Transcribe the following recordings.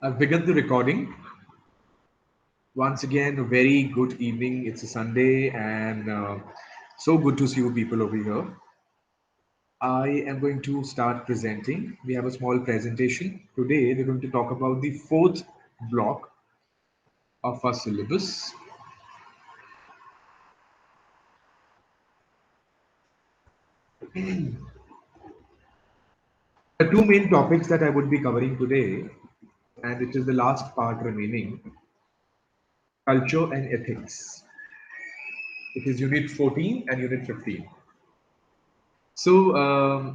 I've begun the recording. Once again, a very good evening. It's a Sunday, and so good to see you people over here. I am going to start presenting. We have a small presentation. Today, we're going to talk about the fourth block of our syllabus. The two main topics that I would be covering today, and it is the last part remaining, culture and ethics. It is Unit 14 and Unit 15. So,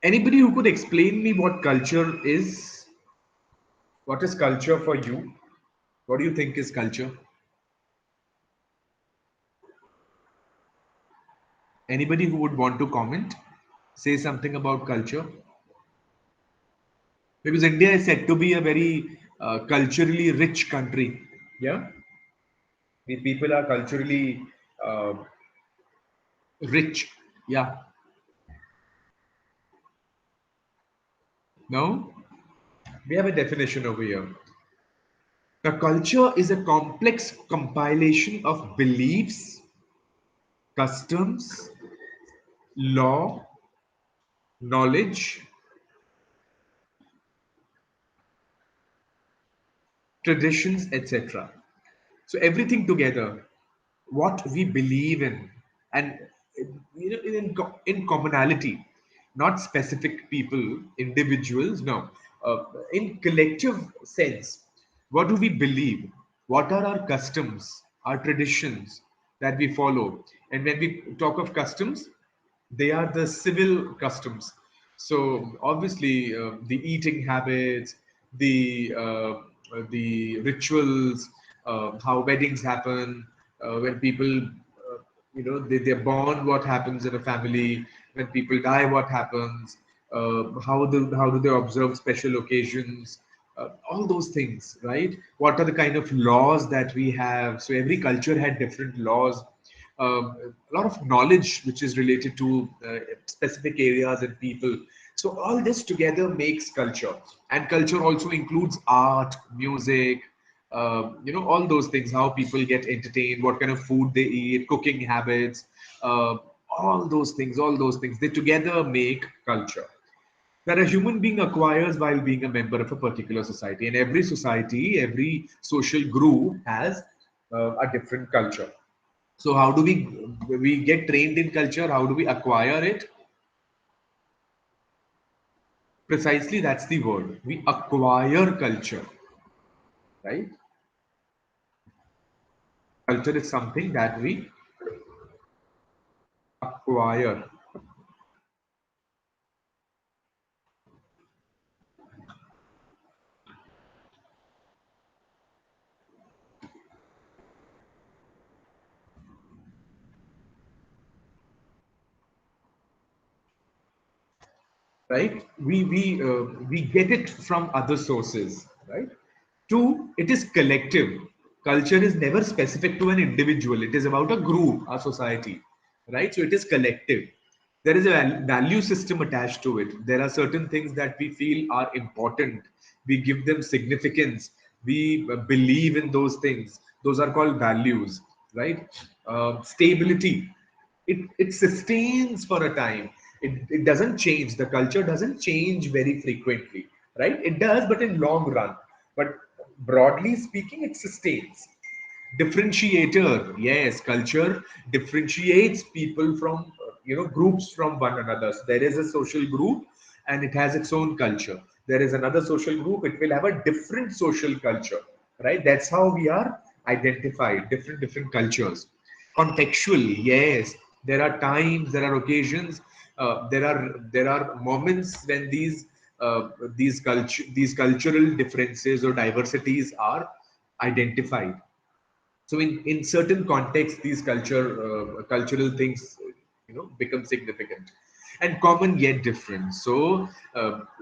anybody who could explain me what culture is? What is culture for you? What do you think is culture? Anybody who would want to comment, say something about culture? Because India is said to be a very culturally rich country. Yeah, the people are culturally uh, rich. Yeah, no, we have a definition over here. The culture is a complex compilation of beliefs, customs, law, knowledge, traditions, etc. So everything together, what we believe in, and in commonality, not specific people, individuals. No, in collective sense, what do we believe? What are our customs, our traditions that we follow? And when we talk of customs, they are the civil customs. So obviously, the eating habits, the rituals, how weddings happen, when people, they're born, what happens in a family, when people die, what happens, how do they observe special occasions, all those things, right? What are the kind of laws that we have? So every culture had different laws, a lot of knowledge which is related to specific areas and people. So all this together makes culture, and culture also includes art, music, all those things, how people get entertained, what kind of food they eat, cooking habits, uh, all those things, they together make culture that a human being acquires while being a member of a particular society. And every society, every social group has a different culture. So how do we get trained in culture? How do we acquire it? Precisely, that's the word. We acquire culture, right? Culture is something that we acquire, right? We get it from other sources, right? Two, it is collective. Culture is never specific to an individual. It is about a group, a society, right? So it is collective. There is a value system attached to it. There are certain things that we feel are important. We give them significance. We believe in those things. Those are called values, right? Stability. It sustains for a time. It doesn't change. The culture doesn't change very frequently, right? It does, but in long run. But broadly speaking, it sustains. Differentiator, yes, culture differentiates people from groups from one another. So there is a social group and it has its own culture. There is another social group, it will have a different social culture, right? That's how we are identified, different cultures. Contextual, yes, there are times, there are occasions, there are moments when these cultural differences or diversities are identified. So in certain contexts, these cultural things become significant and common yet different. So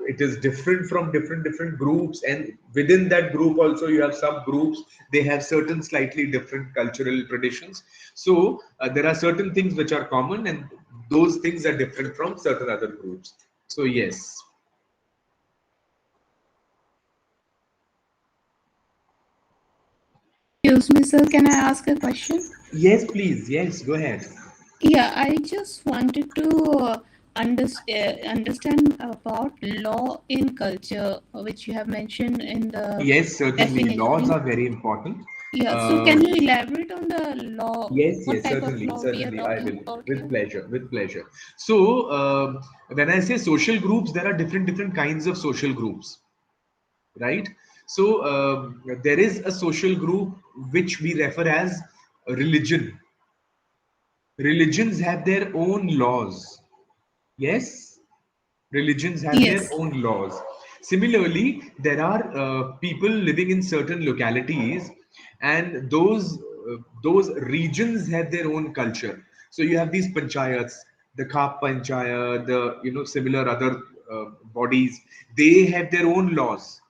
it is different from different groups, and within that group also you have subgroups. They have certain slightly different cultural traditions. So there are certain things which are common, and those things are different from certain other groups. So yes. Excuse me, sir. Can I ask a question? Yes, please. Yes, go ahead. Yeah, I just wanted to understand about law in culture, which you have mentioned in the Yes, certainly. Laws definition. are very important. Yeah, so Uh, can you elaborate on the law? yes, What yes, type of certainly, law we are certainly. I talking will, about with here? pleasure, with pleasure. So, when I say social groups, there are different kinds of social groups, right? So, there is a social group which we refer as religion. Religions have their own laws. Yes, religions have their Yes, own laws. Similarly, there are people living in certain localities, and those regions have their own culture. So you have these panchayats, the Khap Panchayat, the similar other bodies. They have their own laws.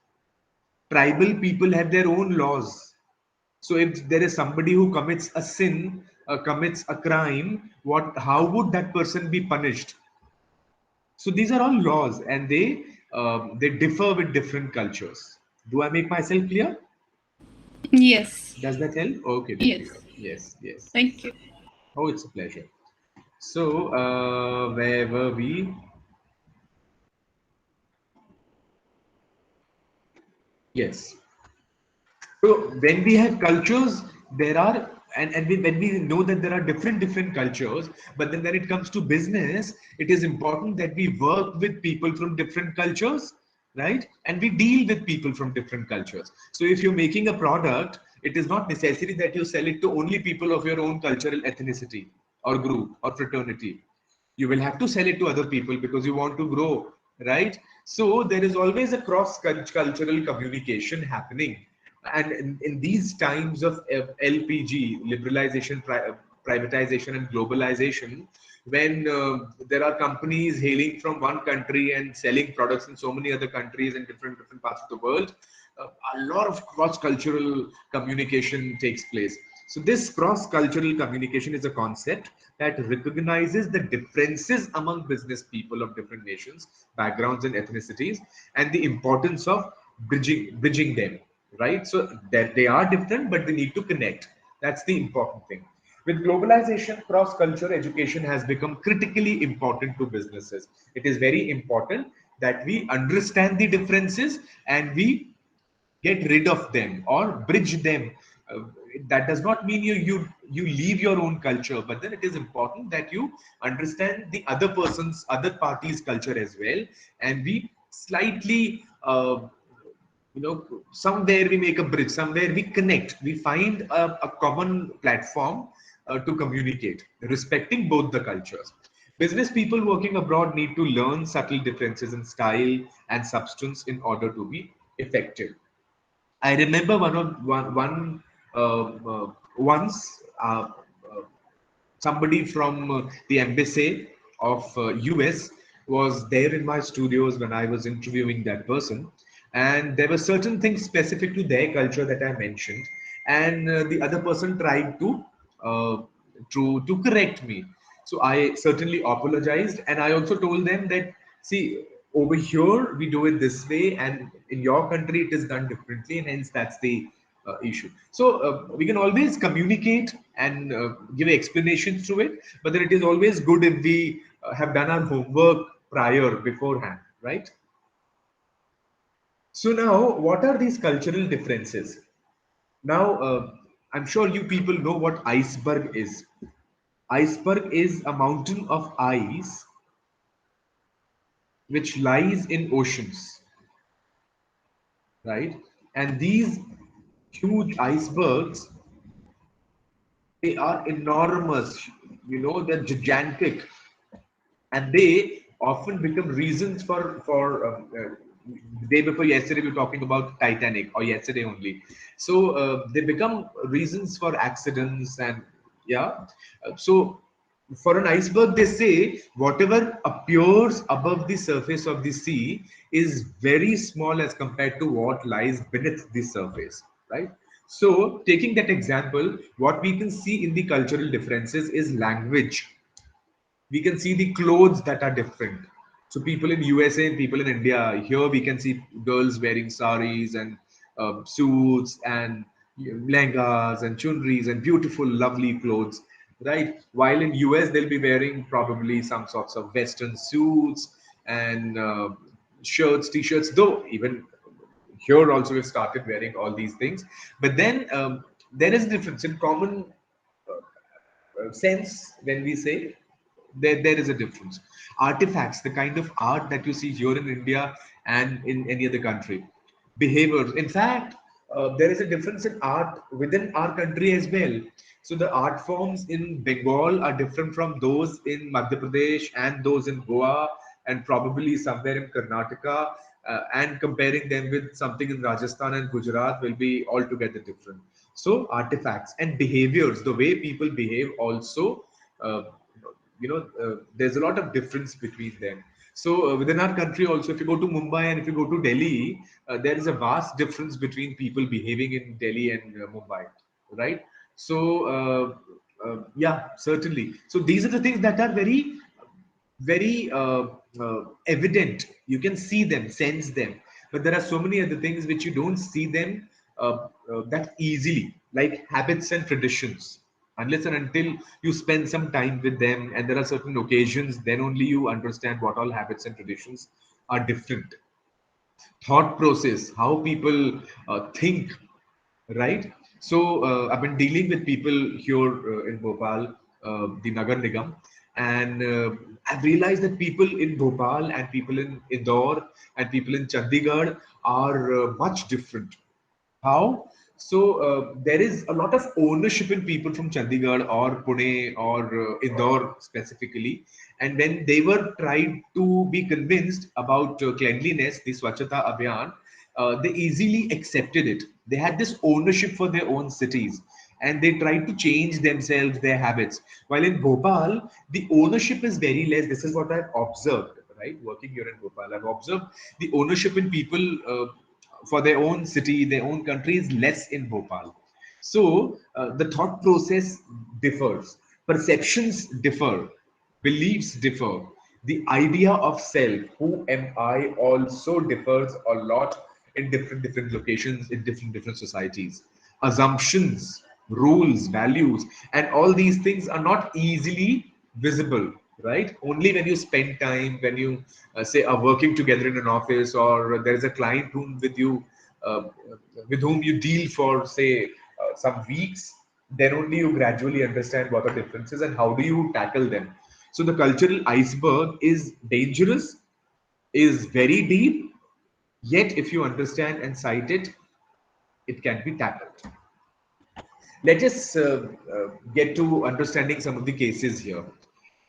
Tribal people have their own laws. So if there is somebody who commits a sin, commits a crime, how would that person be punished? So these are all laws, and they differ with different cultures. Do I make myself clear? yes, Does that help? Okay, yes. Deepika. Yes, yes. Thank you. Oh, it's a pleasure. So where were we? Yes. So when we have cultures, there are when we know that there are different cultures, but then when it comes to business, it is important that we work with people from different cultures, right? And we deal with people from different cultures. So if you're making a product, it is not necessary that you sell it to only people of your own cultural ethnicity or group or fraternity. You will have to sell it to other people because you want to grow, right? So there is always a cross cultural communication happening. And in these times of LPG, liberalization, privatization, and globalization, when there are companies hailing from one country and selling products in so many other countries in different parts of the world, a lot of cross-cultural communication takes place. So this cross-cultural communication is a concept that recognizes the differences among business people of different nations, backgrounds, and ethnicities, and the importance of bridging them. Right? So that they are different, but they need to connect. That's the important thing. With globalization, cross-cultural education has become critically important to businesses. It is very important that we understand the differences and we get rid of them or bridge them. That does not mean you leave your own culture, but then it is important that you understand the other party's culture as well, and we slightly somewhere we make a bridge, somewhere we connect, we find a common platform to communicate, respecting both the cultures. Business people working abroad need to learn subtle differences in style and substance in order to be effective. I remember one once somebody from the embassy of US was there in my studios when I was interviewing that person, and there were certain things specific to their culture that I mentioned, and the other person tried uh, to correct me. So I certainly apologized, and I also told them that, see, over here we do it this way, and in your country it is done differently, and hence that's the issue. So we can always communicate and give explanations to it, but then it is always good if we have done our homework prior beforehand, right? So now, what are these cultural differences? Now, I'm sure you people know what iceberg is. Iceberg is a mountain of ice which lies in oceans, right? And these huge icebergs, they are enormous, they're gigantic, and they often become reasons the day before yesterday we were talking about Titanic, or yesterday only. So they become reasons for accidents, and yeah. So for an iceberg, they say whatever appears above the surface of the sea is very small as compared to what lies beneath the surface, right? So taking that example, what we can see in the cultural differences is language. We can see the clothes that are different. So people in USA and people in India, here we can see girls wearing saris and suits and lehengas and chunris and beautiful, lovely clothes, right? While in US they'll be wearing probably some sorts of Western suits and shirts, t-shirts. Though even here also we've started wearing all these things, but then there is a difference in common sense when we say there is a difference. Artifacts, the kind of art that you see here in India and in any other country, behaviors. In fact, there is a difference in art within our country as well. So the art forms in Bengal are different from those in Madhya Pradesh and those in Goa and probably somewhere in Karnataka. And comparing them with something in Rajasthan and Gujarat will be altogether different. So artifacts and behaviors, the way people behave also, uh, there's a lot of difference between them. So within our country also, if you go to Mumbai and if you go to Delhi, there is a vast difference between people behaving in Delhi and Mumbai, right? So yeah, certainly. So these are the things that are very evident. You can see them, sense them, but there are so many other things which you don't see them that easily, like habits and traditions. Unless and until you spend some time with them, and there are certain occasions, then only you understand what all habits and traditions are different. Thought process, how people think, right? So I've been dealing with people here in Bhopal, the Nagar Nigam, and I've realized that people in Bhopal and people in Indore and people in Chandigarh are much different. How? So there is a lot of ownership in people from Chandigarh or Pune or Indore specifically. And when they were tried to be convinced about cleanliness, the Swachhata Abhiyan, they easily accepted it. They had this ownership for their own cities and they tried to change themselves, their habits. While in Bhopal, the ownership is very less. This is what I've observed, right? Working here in Bhopal, I've observed the ownership in people for their own city, their own country is less in Bhopal. So the thought process differs, perceptions differ, beliefs differ. The idea of self, who am I, also differs a lot in different locations, in different societies. Assumptions, rules, values, and all these things are not easily visible, right? Only when you spend time, when you say are working together in an office, or there is a client uh, with whom you deal for say some weeks, then only you gradually understand what are differences and how do you tackle them. So the cultural iceberg is dangerous, is very deep, yet if you understand and cite it, it can be tackled. Let us get to understanding some of the cases here.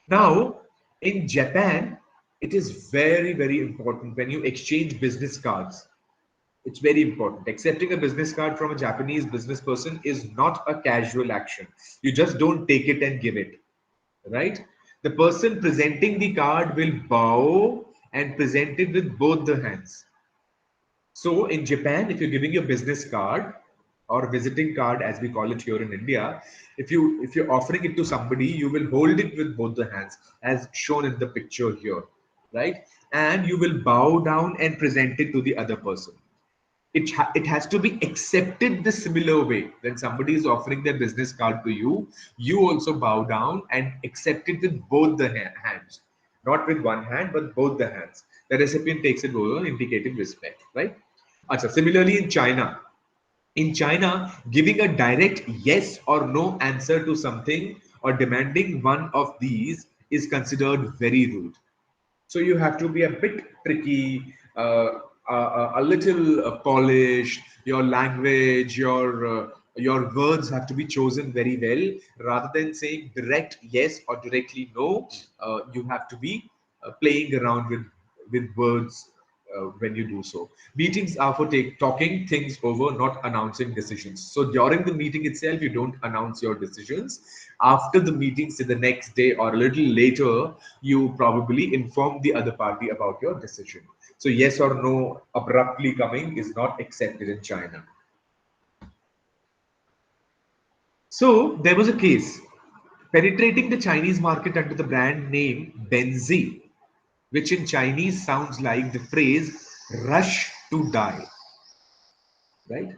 Now, in Japan, it is very important when you exchange business cards. It's very important. Accepting a business card from a Japanese business person is not a casual action. You just don't take it and give it, right? The person presenting the card will bow and present it with both the hands. So in Japan, if you're giving your business card or visiting card, as we call it here in India, if you're offering it to somebody, you will hold it with both the hands, as shown in the picture here, right? And you will bow down and present it to the other person. It has to be accepted the similar way. When somebody is offering their business card to you, you also bow down and accept it with both the hands, not with one hand but both the hands. The recipient takes it over, indicating respect, right? Acha, similarly in China, giving a direct yes or no answer to something or demanding one of these is considered very rude. So you have to be a bit tricky, a little polished. Your language, your words have to be chosen very well. Rather than saying direct yes or directly no, you have to be playing around with words when you do so. Meetings are for talking things over, not announcing decisions. So during the meeting itself, you don't announce your decisions. After the meeting, say the next day or a little later, you probably inform the other party about your decision. So yes or no abruptly coming is not accepted in China. So there was a case penetrating the Chinese market under the brand name Benzi, which in Chinese sounds like the phrase rush to die, right?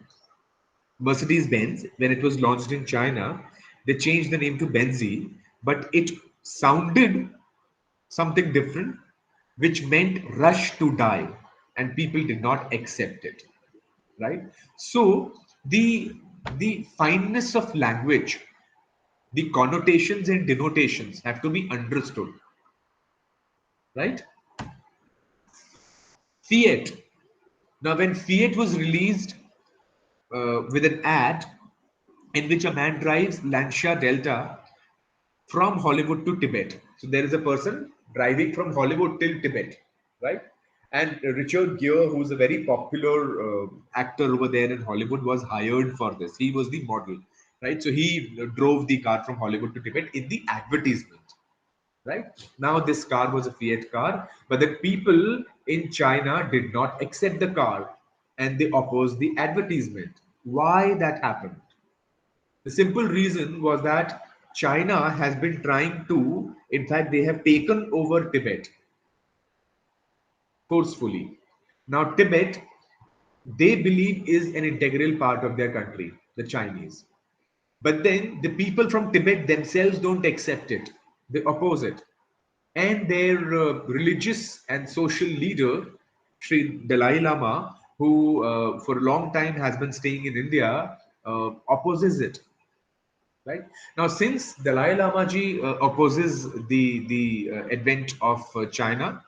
Mercedes-Benz, when it was launched in China, they changed the name to Benzi, but it sounded something different, which meant rush to die, and people did not accept it. Right? So the fineness of language, the connotations and denotations have to be understood. Right? Fiat. Now, when Fiat was released with an ad in which a man drives Lancia Delta from Hollywood to Tibet. So there is a person driving from Hollywood till Tibet, right? And Richard Gere, who's a very popular actor over there in Hollywood, was hired for this. He was the model, right? So he drove the car from Hollywood to Tibet in the advertisement, right? Now this car was a Fiat car, but the people in China did not accept the car and they opposed the advertisement. Why that happened? The simple reason was that China has been trying to, in fact, they have taken over Tibet forcefully. Now, Tibet, they believe is an integral part of their country, the Chinese. But then the people from Tibet themselves don't accept it, they oppose it. And their religious and social leader, Sri Dalai Lama, who for a long time has been staying in India, opposes it. Right now, since Dalai Lama ji opposes the advent of China,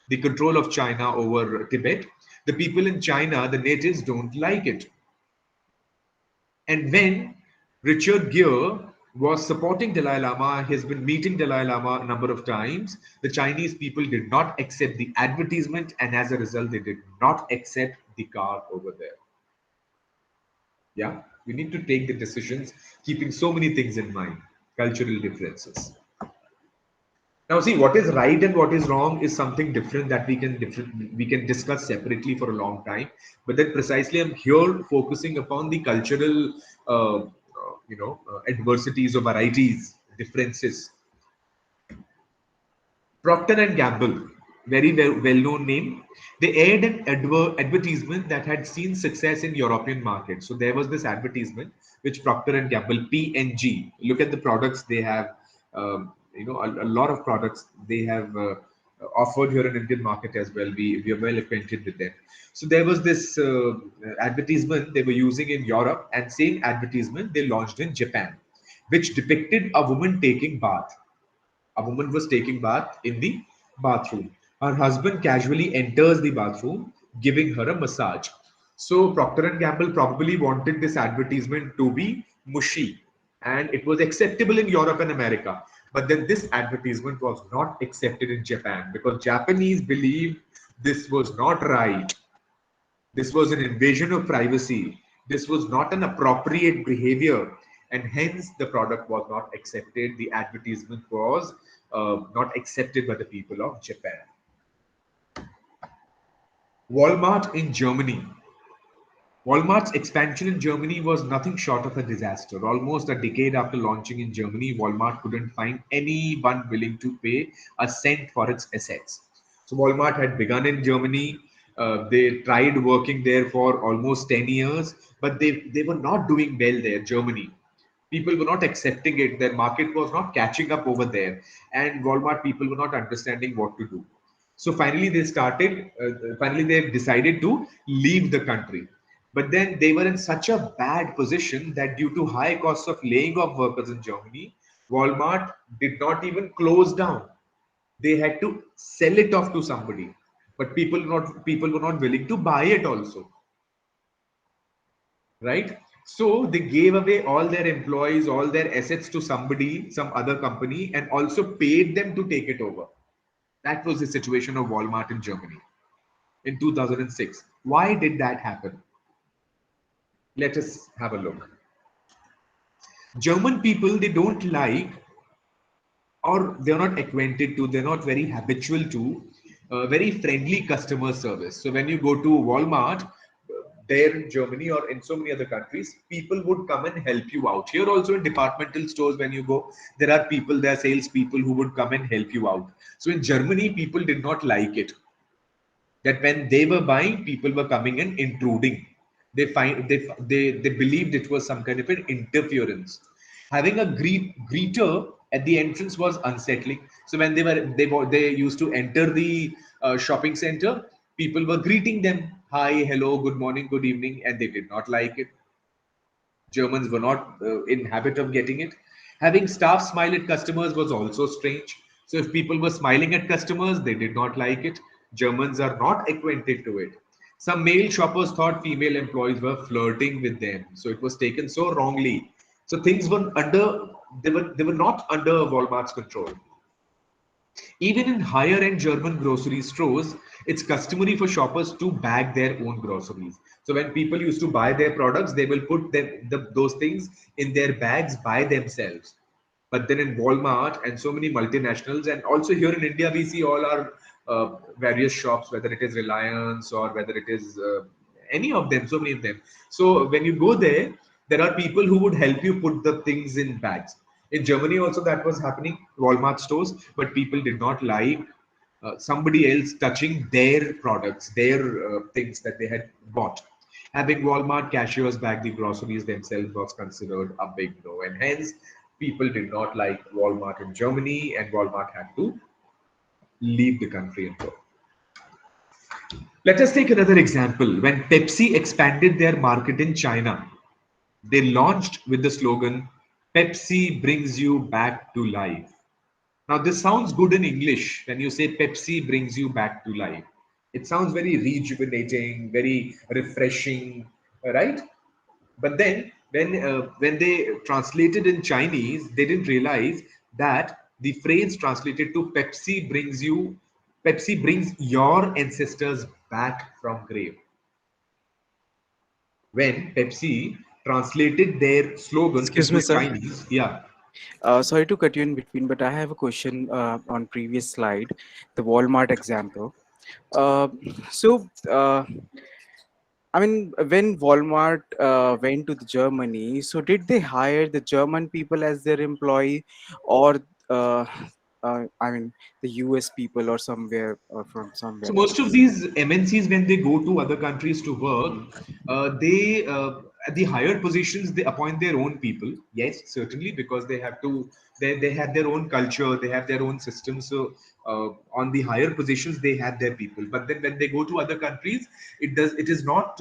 the control of China over Tibet, the people in China, the natives, don't like it. And when Richard Gere was supporting Dalai Lama, he has been meeting Dalai Lama a number of times. The Chinese people did not accept the advertisement, and as a result, they did not accept the car over there. Yeah, we need to take the decisions keeping so many things in mind, cultural differences. Now, see, what is right and what is wrong is something different that we can discuss separately for a long time. But then precisely, I'm here focusing upon the cultural, adversities or varieties, differences. Procter and Gamble, very well-known name. They aired an advertisement that had seen success in European markets. So there was this advertisement which Procter and Gamble P&G. Look at the products they have. A lot of products they have offered here in Indian market as well. We are well acquainted with them. So there was this advertisement they were using in Europe, and same advertisement they launched in Japan, which depicted a woman taking bath. A woman was taking bath in the bathroom. Her husband casually enters the bathroom, giving her a massage. So Procter and Gamble probably wanted this advertisement to be mushy, and it was acceptable in Europe and America. But then this advertisement was not accepted in Japan because Japanese believed this was not right. This was an invasion of privacy. This was not an appropriate behavior, and hence the product was not accepted. The advertisement was not accepted by the people of Japan. Walmart in Germany. Walmart's expansion in Germany was nothing short of a disaster. Almost a decade after launching in Germany, Walmart couldn't find anyone willing to pay a cent for its assets. So Walmart had begun in Germany. They tried working there for almost 10 years, but they were not doing well there, Germany. People were not accepting it. Their market was not catching up over there. And Walmart people were not understanding what to do. So finally they decided to leave the country. But then they were in such a bad position that due to high costs of laying off workers in Germany, Walmart did not even close down. They had to sell it off to somebody. But people were not willing to buy it also, right? So they gave away all their employees, all their assets to somebody, some other company, and also paid them to take it over. That was the situation of Walmart in Germany in 2006. Why did that happen? Let us have a look. German people, they don't like, or they're not acquainted to, they're not very habitual to very friendly customer service. So when you go to Walmart, there in Germany or in so many other countries, people would come and help you out. Here also in departmental stores, when you go, there are sales people who would come and help you out. So in Germany, people did not like it. That when they were buying, people were coming and intruding. They believed it was some kind of an interference. Having a greeter at the entrance was unsettling. So when they used to enter the shopping center, people were greeting them, hi, hello, good morning, good evening, and they did not like it. Germans were not in habit of getting it. Having staff smile at customers was also strange. So if people were smiling at customers, they did not like it. Germans are not acquainted to it. Some male shoppers thought female employees were flirting with them. So it was taken so wrongly. So things were they were not under Walmart's control. Even in higher end German grocery stores, it's customary for shoppers to bag their own groceries. So when people used to buy their products, they will put those things in their bags by themselves. But then in Walmart and so many multinationals, and also here in India, we see all our various shops, whether it is Reliance or whether it is any of them, so many of them. So when you go there, there are people who would help you put the things in bags. In Germany, also that was happening, Walmart stores, but people did not like somebody else touching their products, their things that they had bought. Having Walmart cashiers bag the groceries themselves was considered a big no, and hence people did not like Walmart in Germany, and Walmart had to leave the country and go. Let us take another example. When Pepsi expanded their market in China, they launched with the slogan, Pepsi brings you back to life. Now, this sounds good in English when you say Pepsi brings you back to life. It sounds very rejuvenating, very refreshing, right? But then, when they translated in Chinese, they didn't realize that the phrase translated to Pepsi brings your ancestors back from grave. When Pepsi translated their slogan Excuse me, into sir. Chinese, yeah. Sorry to cut you in between, but I have a question on previous slide, the Walmart example. Uh, so, I mean, when Walmart went to the Germany, so did they hire the German people as their employee, or uh, I mean, the US people or somewhere or from So somewhere most of else? these MNCs, when they go to other countries to work, they at the higher positions they appoint their own people. Yes, certainly, because they have to. They have their own culture. They have their own system. So on the higher positions, they have their people. But then when they go to other countries, it is not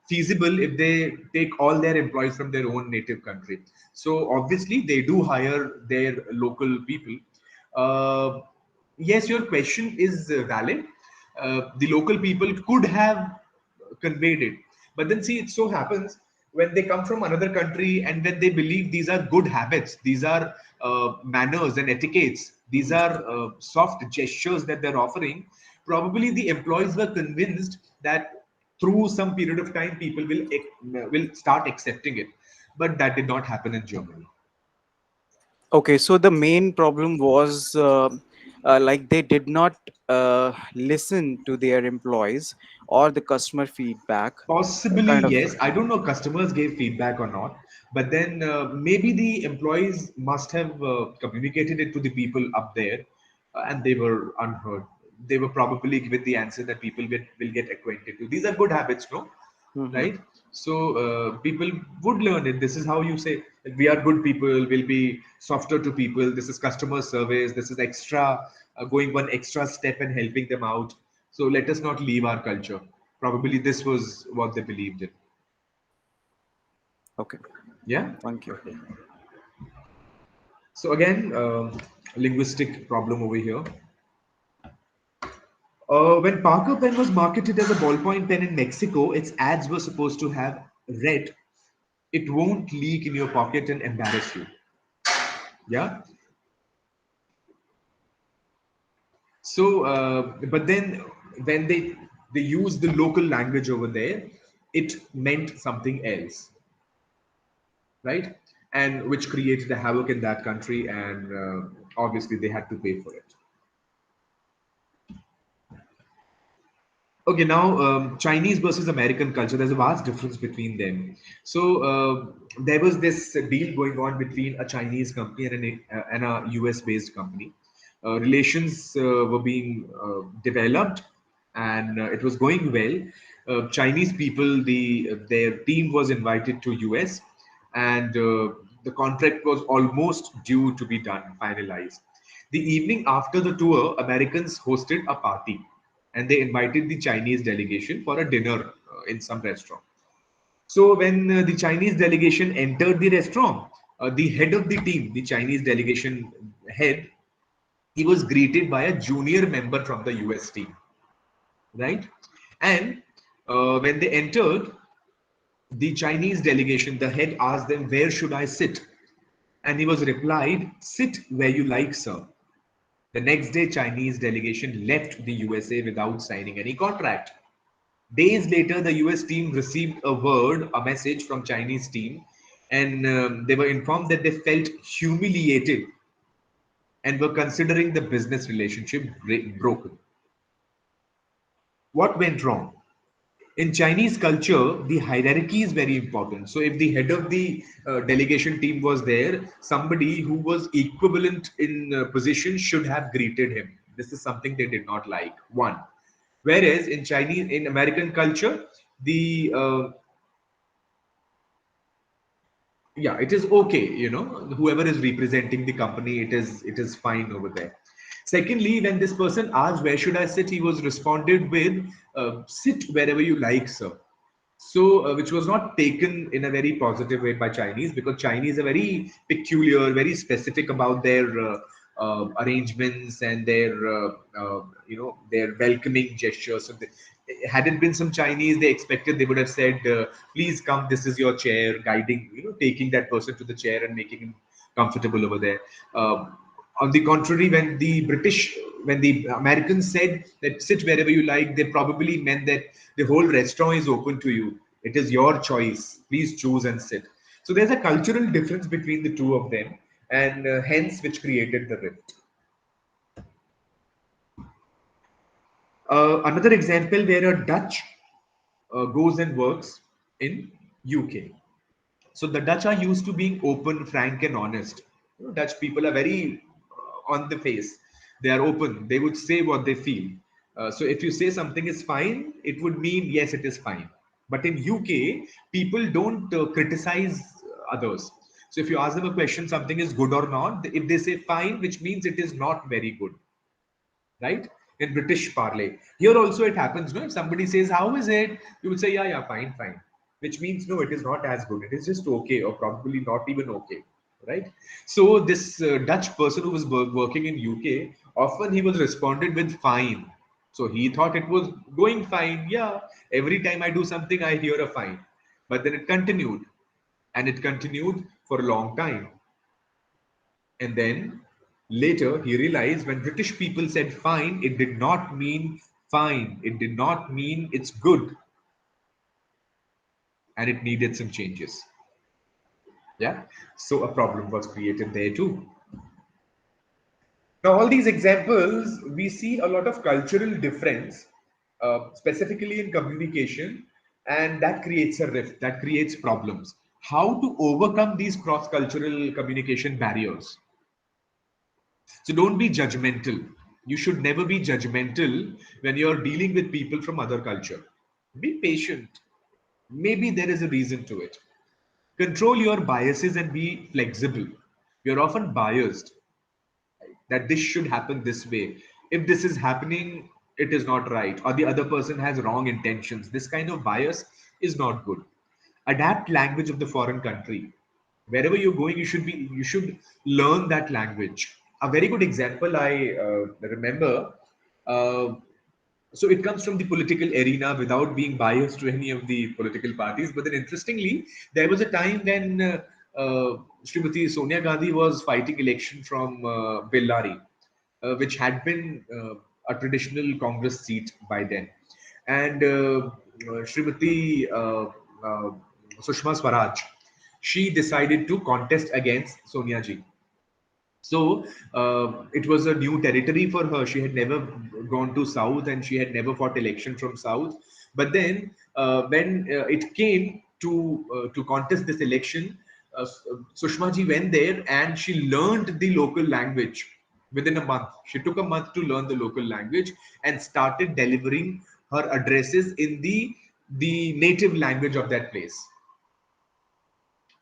feasible if they take all their employees from their own native country. So obviously, they do hire their local people. Uh, yes, your question is valid. The local people could have conveyed it, but then see, it so happens when they come from another country and when they believe these are good habits, these are manners and etiquettes, these are soft gestures that they're offering. Probably the employees were convinced that through some period of time, people will start accepting it, but that did not happen in Germany. Okay, so the main problem was like they did not listen to their employees or the customer feedback, Possibly, kind of. yes. I don't know customers gave feedback or not, but then maybe the employees must have communicated it to the people up there, and they were unheard. They were probably given the answer that people will get acquainted to. These are good habits, no? Mhm. Right? So people would learn it. This is how you say like, we are good people. We'll be softer to people. This is customer service. This is extra going one extra step and helping them out. So let us not leave our culture. Probably this was what they believed in. Okay, Yeah. thank you. Okay. So again, linguistic problem over here. When Parker pen was marketed as a ballpoint pen in Mexico, its ads were supposed to have read, "It won't leak in your pocket and embarrass you." Yeah. So, but then when they use the local language over there, it meant something else, right? And which created a havoc in that country, and obviously they had to pay for it. Okay, now Chinese versus American culture, there's a vast difference between them. So there was this deal going on between a Chinese company and a US based company. Relations were being developed and it was going well. Chinese people, their team was invited to US, and the contract was almost due to be done, finalized. The evening after the tour, Americans hosted a party, and they invited the Chinese delegation for a dinner in some restaurant. So when the Chinese delegation entered the restaurant, the head of the team, the Chinese delegation head, he was greeted by a junior member from the US team, right? And when they entered, the Chinese delegation, the head asked them, "Where should I sit?" And he was replied, "Sit where you like, sir." The next day, Chinese delegation left the USA without signing any contract. Days later, the US team received a message from Chinese team, and they were informed that they felt humiliated and were considering the business relationship broken. What went wrong? In Chinese culture, the hierarchy is very important. So, if the head of the delegation team was there, somebody who was equivalent in position should have greeted him. This is something they did not like. One. Whereas in American culture, the yeah, it is okay, whoever is representing the company, it is fine over there. Secondly, when this person asked, "Where should I sit?" he was responded with, "Sit wherever you like, sir." So which was not taken in a very positive way by Chinese, because Chinese are very peculiar, very specific about their arrangements and their their welcoming gestures. So had it been some Chinese, they expected, they would have said, "Please come, this is your chair," guiding, taking that person to the chair and making him comfortable over there. On the contrary, when the Americans said that "sit wherever you like," they probably meant that the whole restaurant is open to you. It is your choice. Please choose and sit. So there's a cultural difference between the two of them, and hence which created the rift. Another example where a Dutch goes and works in UK. So the Dutch are used to being open, frank, and honest. Dutch people are very on the face. They are open. They would say what they feel. So if you say something is fine, it would mean yes, it is fine. But in UK, people don't criticize others. So if you ask them a question, something is good or not, if they say fine, which means it is not very good, right? In British parley. Here also it happens, no? If somebody says, "How is it?" You would say, "Yeah, yeah, fine, fine." Which means, no, it is not as good. It is just okay, or probably not even okay, right? So this Dutch person who was working in UK, often he was responded with "fine." So he thought it was going fine. Yeah, every time I do something, I hear a fine. But then it continued, and it continued for a long time. And then later he realized when British people said fine, it did not mean fine. It did not mean it's good, and it needed some changes. Yeah. So a problem was created there too. Now, all these examples, we see a lot of cultural difference, specifically in communication, and that creates a rift, that creates problems. How to overcome these cross cultural communication barriers? So don't be judgmental. You should never be judgmental when you're dealing with people from other culture. Be patient. Maybe there is a reason to it. Control your biases and be flexible. You're often biased that this should happen this way. If this is happening, it is not right, or the other person has wrong intentions. This kind of bias is not good. Adapt language of the foreign country. Wherever you're going, you should learn that language. A very good example I remember. Uh, so it comes from the political arena without being biased to any of the political parties. But then, interestingly, there was a time when Srimati Sonia Gandhi was fighting election from Bellary, which had been a traditional Congress seat by then. And Srimati Sushma Swaraj, she decided to contest against Sonia ji. So it was a new territory for her. She had never gone to South, and she had never fought election from South. But then when it came to contest this election, Sushma ji went there and she learned the local language within a month. She took a month to learn the local language and started delivering her addresses in the the native language of that place.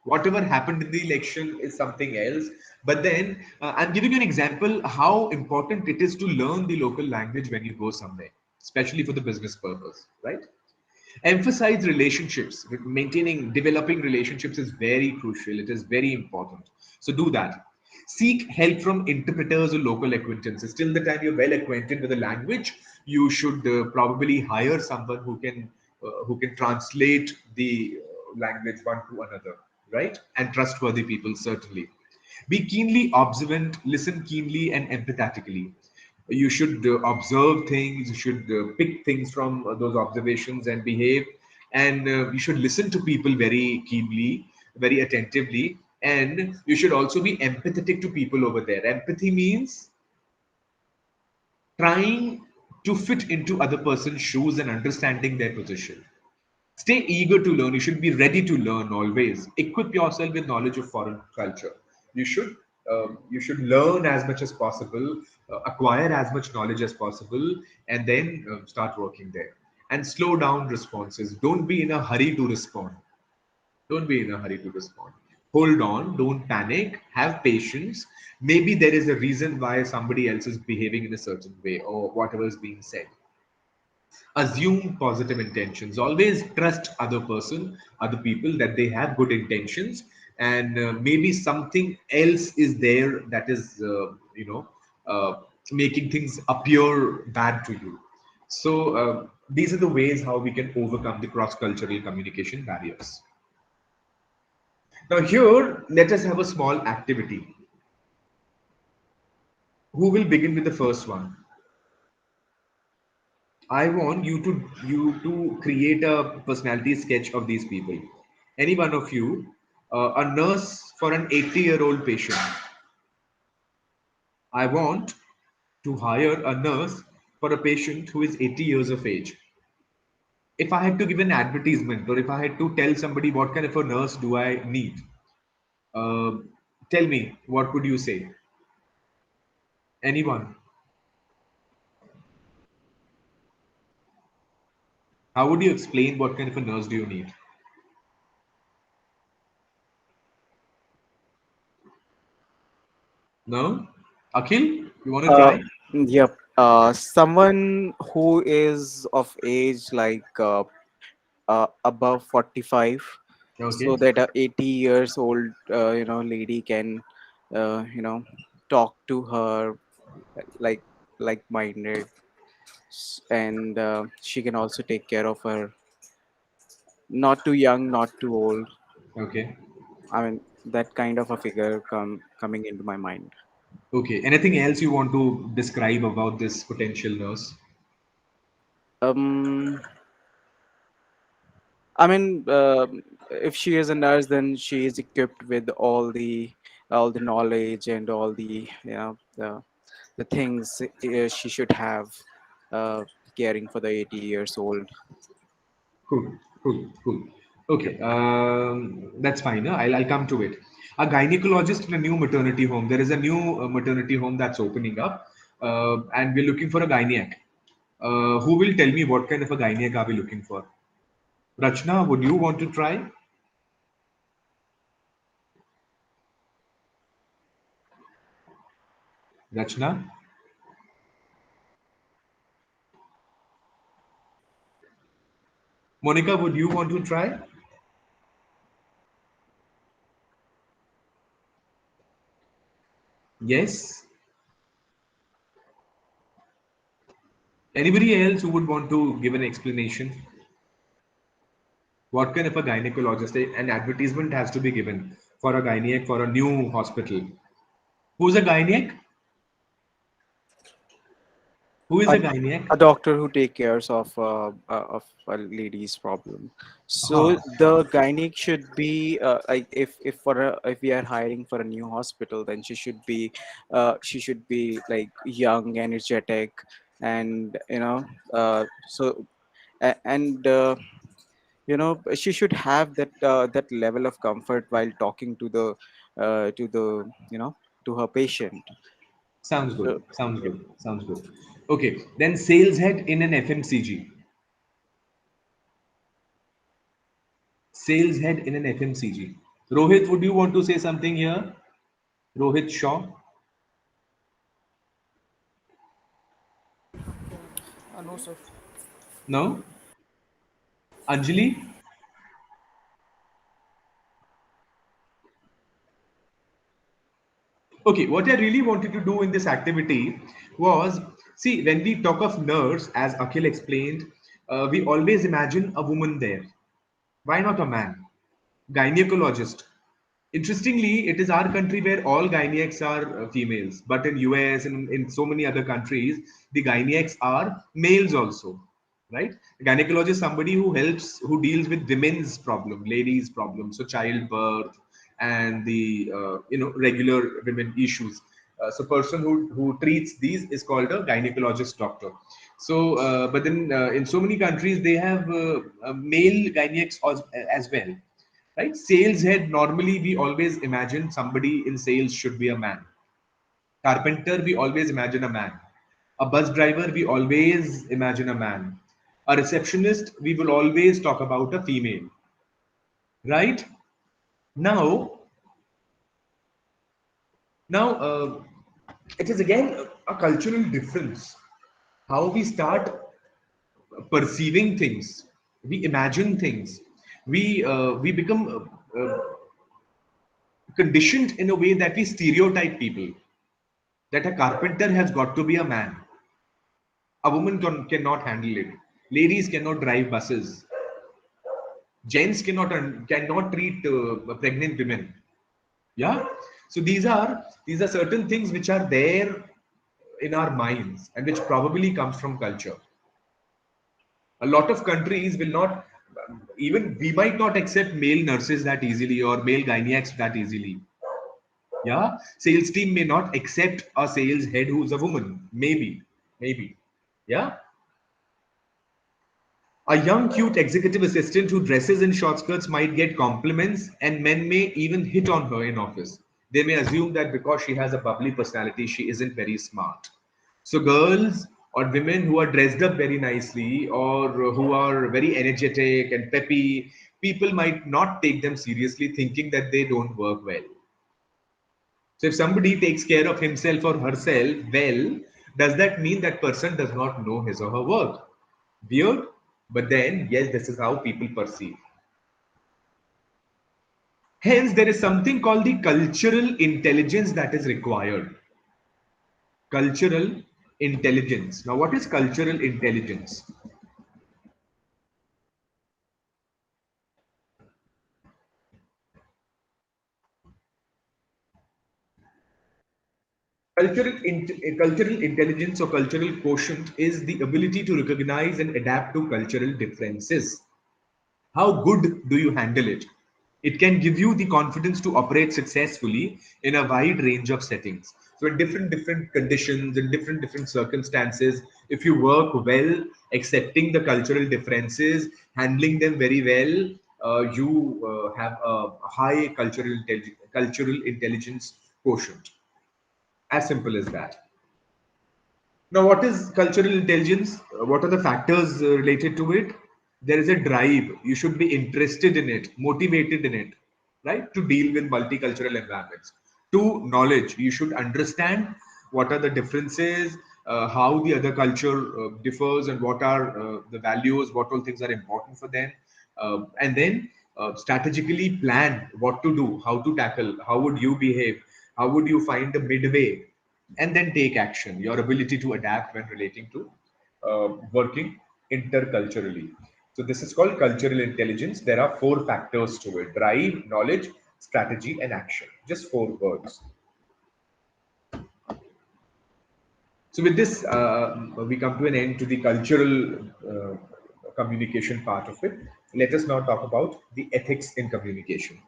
Whatever happened in the election is something else. But then I'm giving you an example how important it is to learn the local language when you go somewhere, especially for the business purpose, right? Emphasize relationships. Maintaining, developing relationships is very crucial. It is very important. So do that. Seek help from interpreters or local acquaintances. Till the time you're well acquainted with the language, you should probably hire someone who can translate the language one to another, right? And trustworthy people, certainly. Be keenly observant, listen keenly and empathetically. You should observe things, you should pick things from those observations and behave. And you should listen to people very keenly, very attentively. And you should also be empathetic to people over there. Empathy means trying to fit into other person's shoes and understanding their position. Stay eager to learn. You should be ready to learn always. Equip yourself with knowledge of foreign culture. You should you should learn as much as possible, acquire as much knowledge as possible, and then start working there. And slow down responses. Don't be in a hurry to respond. Don't be in a hurry to respond. Hold on. Don't panic. Have patience. Maybe there is a reason why somebody else is behaving in a certain way or whatever is being said. Assume positive intentions. Always trust other people, that they have good intentions, and maybe something else is there that is uh, making things appear bad to you. So these are the ways how we can overcome the cross cultural communication barriers. Now here, let us have a small activity. Who will begin with the first one? I want you to create a personality sketch of these people. Any one of you, a nurse for an 80-year-old patient. I want to hire a nurse for a patient who is 80 years of age. If I had to give an advertisement, or if I had to tell somebody what kind of a nurse do I need, uh, tell me, what would you say? Anyone? How would you explain what kind of a nurse do you need? No? Akhil, you want to Uh, try? yep. Someone who is of age like above 45, so Okay. that a 80 years old lady can you know talk to her like minded, and she can also take care of her, not too young, not too old. Okay. I mean, that kind of a figure coming into my mind. Okay. Anything else you want to describe about this potential nurse? um I mean, if she is a nurse, then she is equipped with all the knowledge and all the things she should have, uh, caring for the 80 years old. Cool. Cool. Cool. Okay. That's fine. I'll come to it. A gynecologist in a new maternity home. There is a new maternity home that's opening up, and we're looking for a gynaec. Who will tell me what kind of a gynaec are we looking for? Rachna, would you want to try? Rachna? Monica, would you want to try? Yes. Anybody else who would want to give an explanation? What kind of a gynecologist? An advertisement has to be given for a gynaec for a new hospital. Who's a gynaec? Who is a, a gynaec? a doctor who take cares of a lady's problem. So Huh. the gynec should be like, if we are hiring for a new hospital, then she should be like young, energetic, and and she should have that level of comfort while talking to her patient. Sounds good. So Sounds good. Sounds good. Okay. Then sales head in an FMCG. Sales head in an FMCG. Rohit, would you want to say something here? Rohit Shaw? No, sir. No? Anjali? Okay, what I really wanted to do in this activity was, see, when we talk of nurse, as Akhil explained, we always imagine a woman there. Why not a man? Gynecologist. Interestingly, it is our country where all gynecists are females, but in US and in so many other countries, the gynecists are males also, right? A gynecologist is somebody who helps, who deals with women's problem, ladies' problems, so childbirth and the regular women issues. So person who treats these is called a gynecologist doctor. So, but then in so many countries they have male gynecists as well, right? Sales head, normally we always imagine somebody in sales should be a man. Carpenter, we always imagine a man. A bus driver, we always imagine a man. A receptionist, we will always talk about a female, right? Now, now, it is again a cultural difference. How we start perceiving things, we imagine things, we become conditioned in a way that we stereotype people. That a carpenter has got to be a man. A woman cannot handle it. Ladies cannot drive buses. Gents cannot treat pregnant women. Yeah. So these are certain things which are there in our minds and which probably comes from culture. A lot of countries will not, even we might not accept male nurses that easily or male gynecists that easily. Yeah, sales team may not accept a sales head who's a woman. Maybe. Yeah. A young, cute executive assistant who dresses in short skirts might get compliments, and men may even hit on her in office. They may assume that because she has a bubbly personality, she isn't very smart. So, girls or women who are dressed up very nicely or who are very energetic and peppy, people might not take them seriously, thinking that they don't work well. So, if somebody takes care of himself or herself well, does that mean that person does not know his or her work? Weird, but then, yes, this is how people perceive. Hence, there is something called the cultural intelligence that is required. Cultural intelligence. Now, what is cultural intelligence? Cultural intelligence or cultural quotient is the ability to recognize and adapt to cultural differences. How good do you handle it? It can give you the confidence to operate successfully in a wide range of settings. So, in different conditions, in different circumstances, if you work well, accepting the cultural differences, handling them very well, you have a high cultural intelligence quotient. As simple as that. Now, what is cultural intelligence? What are the factors related to it? There is a drive. You should be interested in it, motivated in it, right? To deal with multicultural environments. Two, knowledge. You should understand what are the differences, how the other culture differs, and what are the values, what all things are important for them. And then strategically plan what to do, how to tackle, how would you behave, how would you find the midway, and then take action. Your ability to adapt when relating to working interculturally. So this is called cultural intelligence. There are four factors to it: drive, knowledge, strategy, and action. Just four words. So with this, we come to an end to the cultural communication part of it. Let us now talk about the ethics in communication,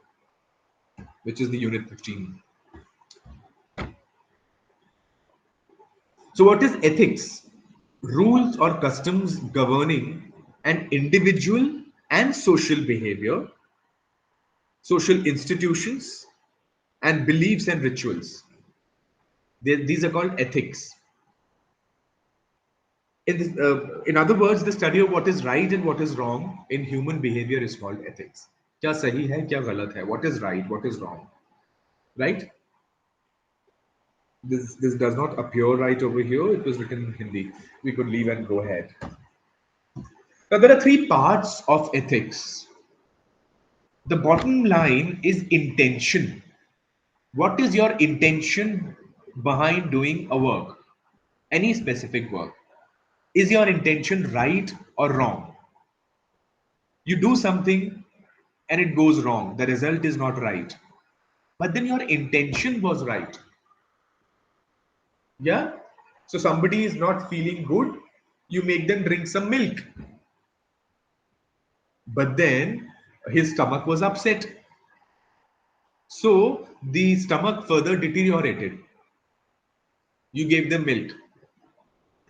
which is the unit 15. So, what is ethics? Rules or customs governing an individual and social behavior, social institutions, and beliefs and rituals. These are called ethics. In other words, the study of what is right and what is wrong in human behavior is called ethics. क्या सही है क्या गलत है, what is right, what is wrong, right? This does not appear right over here. It was written in Hindi. We could leave and go ahead. Now there are three parts of ethics. The bottom line is intention. What is your intention behind doing a work? Any specific work. Is your intention right or wrong? You do something and it goes wrong. The result is not right. But then your intention was right. Yeah? So somebody is not feeling good, you make them drink some milk. But then his stomach was upset. So the stomach further deteriorated. You gave them milk.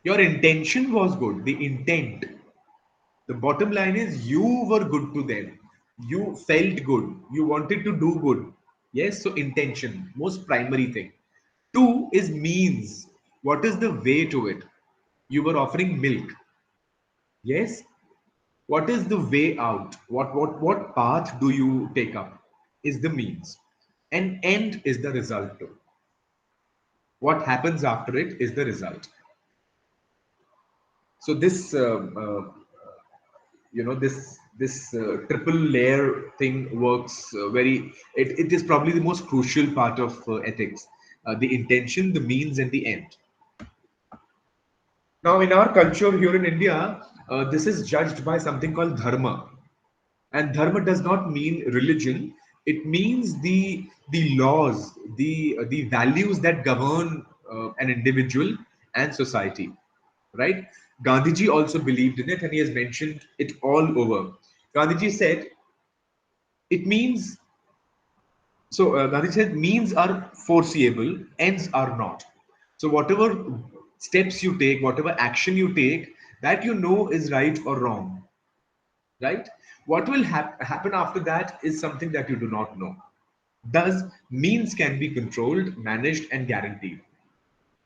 Your intention was good. The intent. The bottom line is you were good to them. You felt good. You wanted to do good. Yes, so intention, most primary thing. Two is means. What is the way to it? You were offering milk. Yes. What is the way out? What path do you take up? Is the means. And end is the result too. What happens after it is the result. So this this triple layer thing works it is probably the most crucial part of ethics, the intention, the means, and the end. Now in our culture here in India, this is judged by something called dharma. And dharma does not mean religion. It means the laws, the values that govern an individual and society, right? Gandhiji also believed in it, and he has mentioned it all over. Gandhiji said it means, Gandhi said means are foreseeable, ends are not. So whatever steps you take, whatever action you take, that you know is right or wrong, right? What will happen after that is something that you do not know. Thus, means can be controlled, managed, and guaranteed.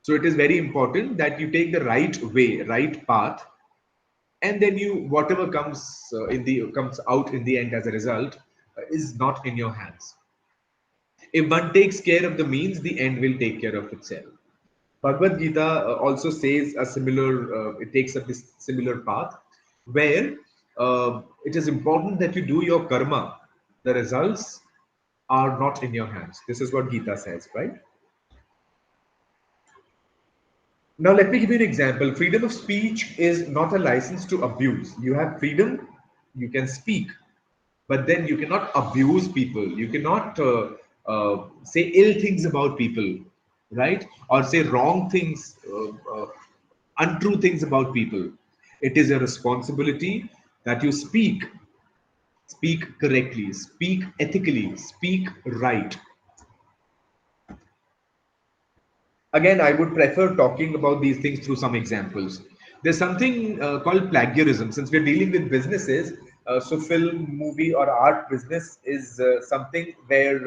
So it is very important that you take the right way, right path, and then you whatever comes out in the end as a result is not in your hands. If one takes care of the means, the end will take care of itself. Bhagavad Gita also says a similar, it takes up this similar path where it is important that you do your karma. The results are not in your hands. This is what Gita says, right? Now, let me give you an example. Freedom of speech is not a license to abuse. You have freedom, you can speak, but then you cannot abuse people. You cannot say ill things about people, right? Or say wrong things, untrue things about people. It is a responsibility that you speak correctly, speak ethically, speak right. Again, I would prefer talking about these things through some examples. There's something called plagiarism. Since we're dealing with businesses, so film, movie, or art business is something where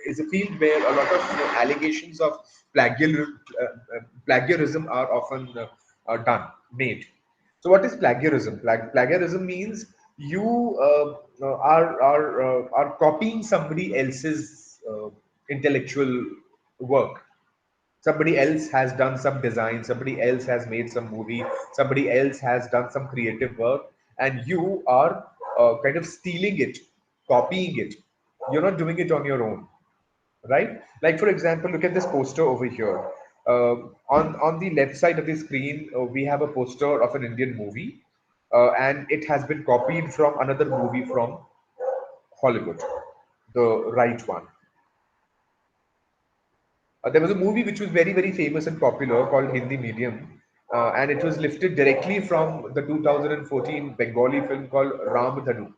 is a field where a lot of allegations of plagiarism are often made. So, what is plagiarism? Plagiarism means you are copying somebody else's intellectual work. Somebody else has done some design, somebody else has made some movie, somebody else has done some creative work, and you are kind of stealing it, copying it. You're not doing it on your own, right? Like for example, look at this poster over here. On the left side of the screen, we have a poster of an Indian movie, and it has been copied from another movie from Hollywood, the right one. There was a movie which was very, very famous and popular called Hindi Medium, and it was lifted directly from the 2014 Bengali film called Ramadhanu.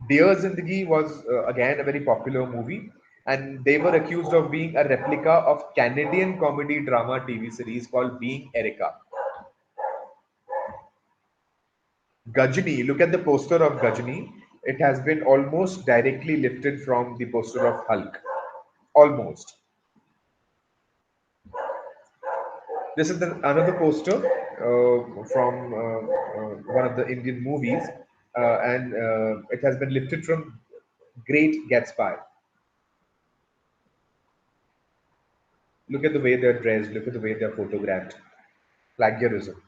Dear Zindagi was again a very popular movie, and they were accused of being a replica of Canadian comedy drama TV series called Being Erica. Gajni, look at the poster of Gajni. It has been almost directly lifted from the poster of Hulk. Almost. This is another poster from one of the Indian movies. and it has been lifted from Great Gatsby. Look at the way they're dressed. Look at the way they're photographed. Plagiarism.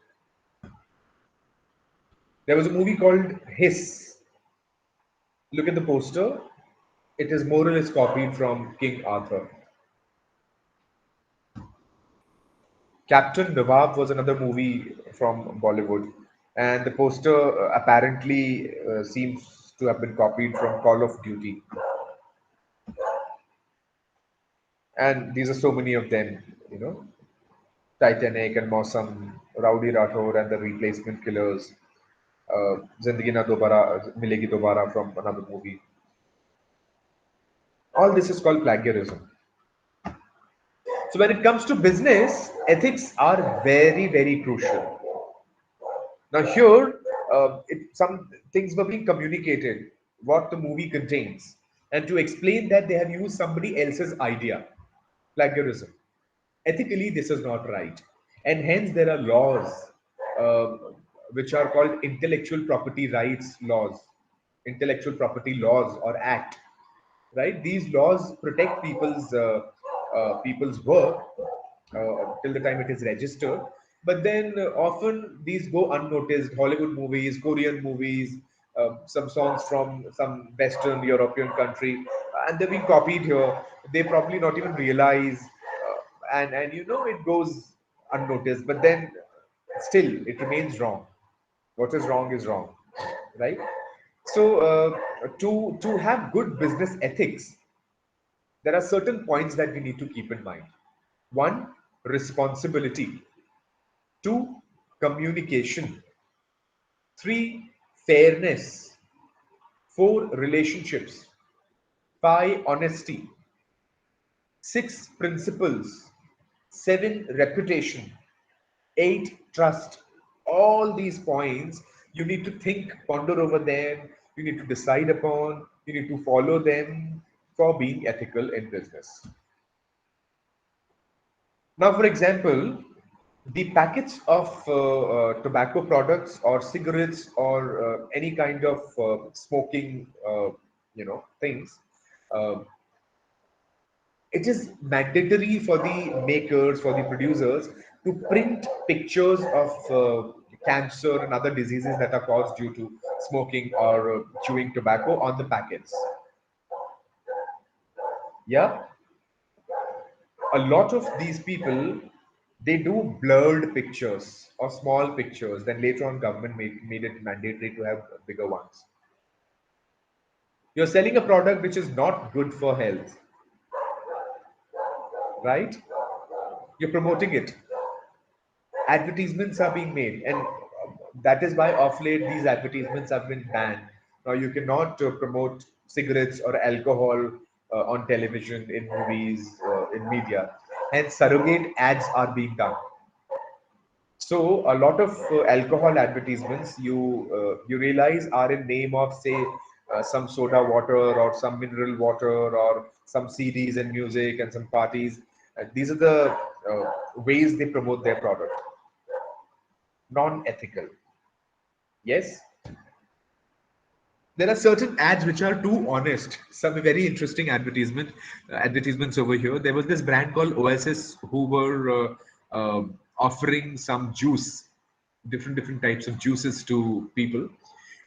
There was a movie called Hiss. Look at the poster. It is more or less copied from King Arthur. Captain Nawab was another movie from Bollywood, and the poster apparently seems to have been copied from Call of Duty. And these are so many of them, you know, Titanic and Mausam, Rowdy Rathore and the Replacement Killers, Zindagi Na Dobara, Milegi Dobara from another movie. All this is called plagiarism. So when it comes to business, ethics are very, very crucial. Now here, some things were being communicated, what the movie contains, and to explain that they have used somebody else's idea, plagiarism. Ethically, this is not right, and hence there are laws uh, which are called intellectual property rights laws, intellectual property laws or act, right? These laws protect people's work till the time it is registered. But then often these go unnoticed. Hollywood movies, Korean movies, some songs from some Western European country, and they're being copied here. They probably not even realize, and you know it goes unnoticed. But then still it remains wrong. What is wrong, right? So to have good business ethics, there are certain points that we need to keep in mind. One, responsibility. Two, communication. Three, fairness. Four, relationships. Five, honesty. Six, principles. Seven, reputation. Eight, trust. All these points you need to think, ponder over them, you need to decide upon, you need to follow them for being ethical in business. Now, for example, the packets of tobacco products or cigarettes or any kind of smoking, things, uh, it is mandatory for the makers, for the producers to print pictures of cancer and other diseases that are caused due to smoking or chewing tobacco on the packets. Yeah, a lot of these people, they do blurred pictures or small pictures. Then later on government made it mandatory to have bigger ones. You're selling a product which is not good for health, right? You're promoting it, advertisements are being made, and that is why of late these advertisements have been banned. Now you cannot promote cigarettes or alcohol on television, in movies, in media, hence surrogate ads are being done. So a lot of alcohol advertisements you realize are in name of, say, some soda water or some mineral water or some CDs and music and some parties. These are the ways they promote their product. Non-ethical. Yes, there are certain ads which are too honest. Some very interesting advertisements over here. There was this brand called Oasis who were offering some juice, different types of juices to people.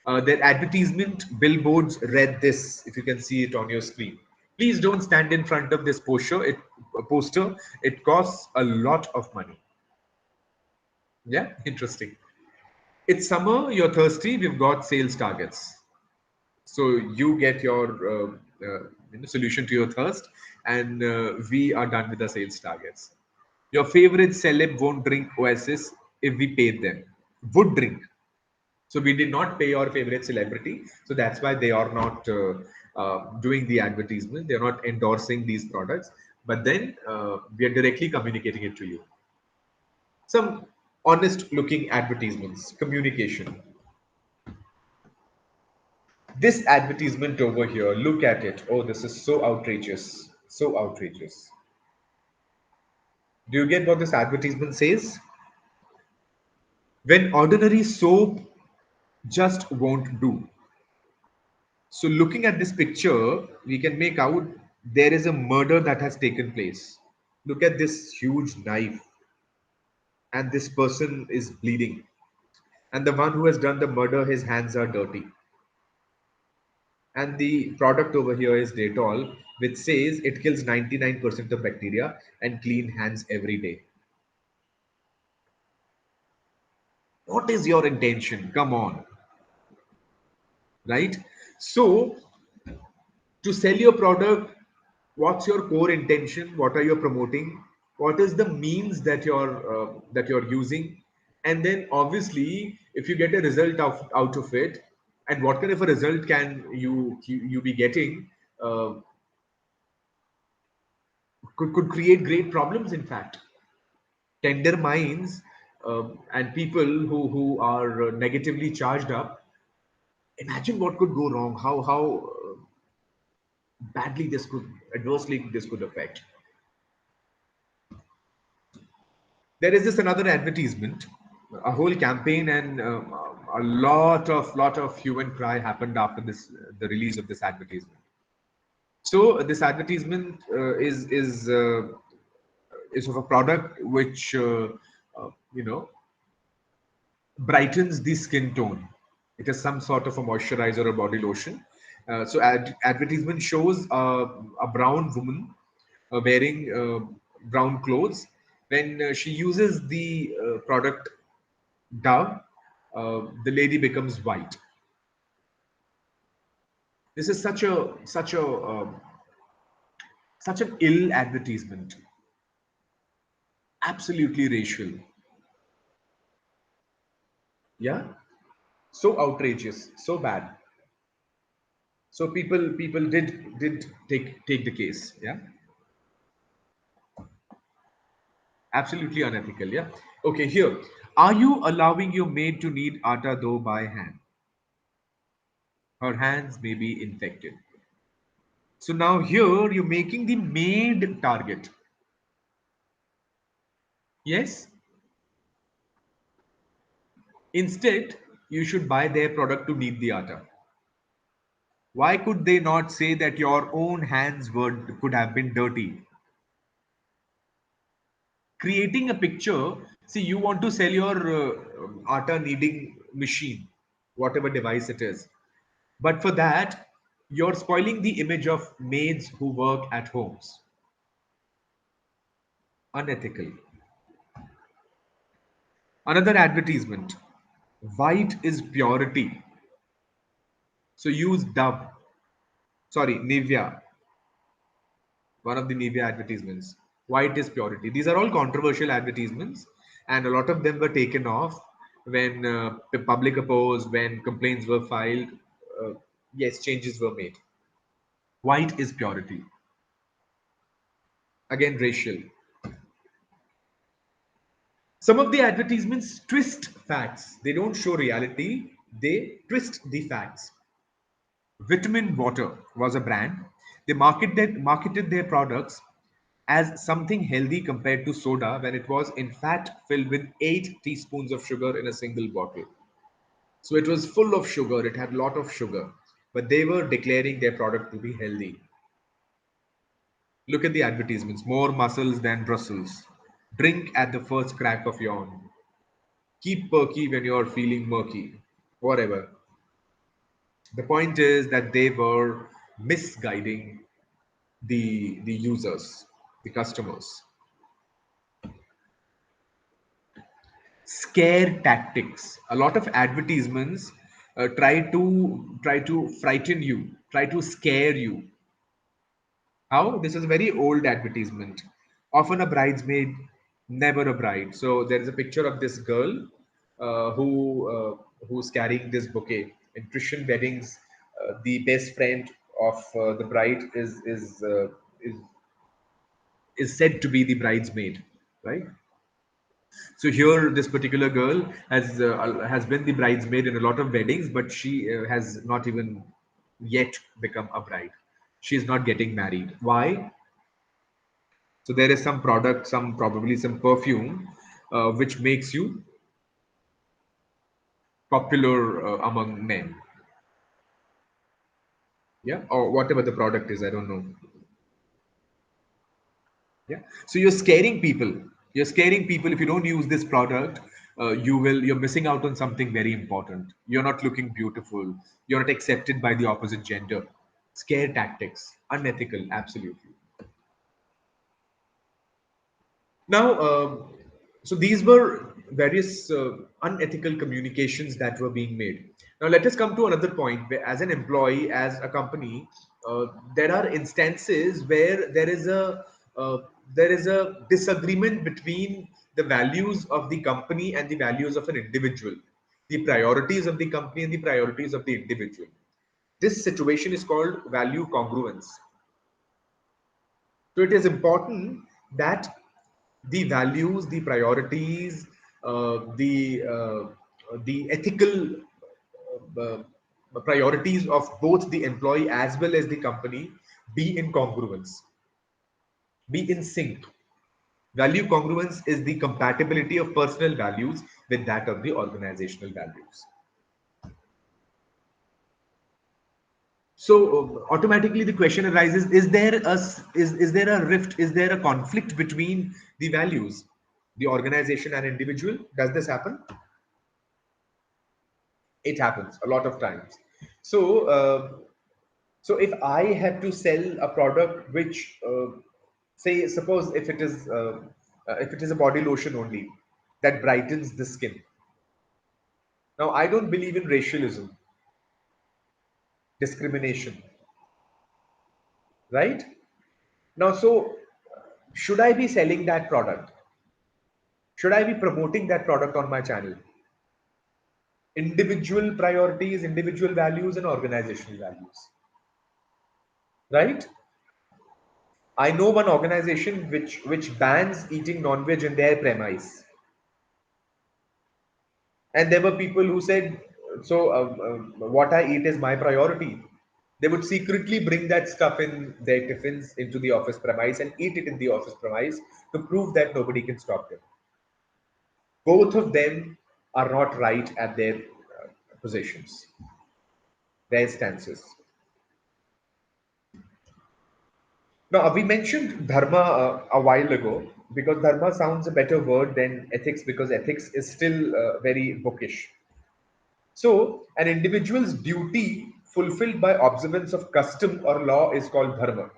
Their advertisement billboards read this. If you can see it on your screen, please don't stand in front of this poster. It costs a lot of money. Yeah, interesting. It's summer. You're thirsty. We've got sales targets. So you get your solution to your thirst, and we are done with the sales targets. Your favorite celeb won't drink Oasis if we paid them. Would drink. So we did not pay our favorite celebrity, so that's why they are not doing the advertisement. They are not endorsing these products, but then we are directly communicating it to you. Some honest looking advertisements, communication. This advertisement over here, look at it. Oh, this is so outrageous. So outrageous. Do you get what this advertisement says? When ordinary soap just won't do. So looking at this picture, we can make out there is a murder that has taken place. Look at this huge knife, and this person is bleeding. And the one who has done the murder, his hands are dirty. And the product over here is Dettol, which says it kills 99% of bacteria and clean hands every day. What is your intention? Come on, right? So to sell your product, what's your core intention? What are you promoting? What is the means that you're using? And then obviously, if you get a result out of it, and what kind of a result can you be getting, uh, could create great problems. In fact, tender minds and people who are negatively charged up. Imagine what could go wrong. How badly this could adversely this could affect. There is this another advertisement, a whole campaign, and a lot of hue and cry happened after this the release of this advertisement. So this advertisement is of a product which you know brightens the skin tone. It is some sort of a moisturizer or body lotion. So advertisement shows a brown woman wearing brown clothes. When she uses the product Dove, the lady becomes white. This is such an ill advertisement, absolutely racial. Yeah, so outrageous, so bad. So people did take the case. Yeah, absolutely unethical. Yeah. Okay, here. Are you allowing your maid to knead atta dough by hand? Her hands may be infected. So now here you're making the maid target. Yes. Instead, you should buy their product to knead the atta. Why could they not say that your own hands could have been dirty? Creating a picture. See, you want to sell your atta kneading machine, whatever device it is. But for that, you're spoiling the image of maids who work at homes. Unethical. Another advertisement. White is purity. So use Dove. Sorry, Nivea. One of the Nivea advertisements. White is purity. These are all controversial advertisements, and a lot of them were taken off when the public opposed, when complaints were filed. Uh, yes, changes were made. White is purity. Again, racial. Some of the advertisements twist facts. They don't show reality, they twist the facts. Vitamin Water was a brand. They marketed their products as something healthy compared to soda when it was in fact filled with 8 teaspoons of sugar in a single bottle. So it was full of sugar, it had a lot of sugar, but they were declaring their product to be healthy. Look at the advertisements: more muscles than Brussels. Drink at the first crack of yawn. Keep perky when you're feeling murky. Whatever. The point is that they were misguiding the users, the customers. Scare tactics. A lot of advertisements try to frighten you, try to scare you. How? This is a very old advertisement. Often a bridesmaid, never a bride. So there is a picture of this girl who's carrying this bouquet. In Christian weddings, the best friend of the bride is said to be the bridesmaid, right? So here, this particular girl has been the bridesmaid in a lot of weddings, but she has not even yet become a bride. She is not getting married. Why? So there is some product, some probably some perfume, which makes you popular among men. Yeah, or whatever the product is, I don't know. Yeah, so you're scaring people. You're scaring people. If you don't use this product, you're missing out on something very important. You're not looking beautiful. You're not accepted by the opposite gender. Scare tactics, unethical, absolutely. Now, so these were various unethical communications that were being made. Now, let us come to another point where, as an employee, as a company, uh, there are instances where uh, there is a disagreement between the values of the company and the values of an individual, the priorities of the company and the priorities of the individual. This situation is called value congruence. So it is important that the values, the priorities, the ethical priorities of both the employee as well as the company be in congruence, be in sync. Value congruence is the compatibility of personal values with that of the organizational values. So automatically the question arises: is there a rift? Is there a conflict between the values, the organization and individual? Does this happen? It happens a lot of times. So, so if I had to sell a product which, say, suppose if it is a body lotion only that brightens the skin. Now, I don't believe in racialism, discrimination, right? Now, so should I be selling that product? Should I be promoting that product on my channel? Individual priorities, individual values, and organizational values, right? I know one organization which bans eating non-veg in their premise, and there were people who said, "So what I eat is my priority." They would secretly bring that stuff in their tiffins into the office premise and eat it in the office premise to prove that nobody can stop them. Both of them are not right at their positions, their stances. Now, we mentioned dharma a while ago because dharma sounds a better word than ethics because ethics is still very bookish. So, an individual's duty fulfilled by observance of custom or law is called dharma,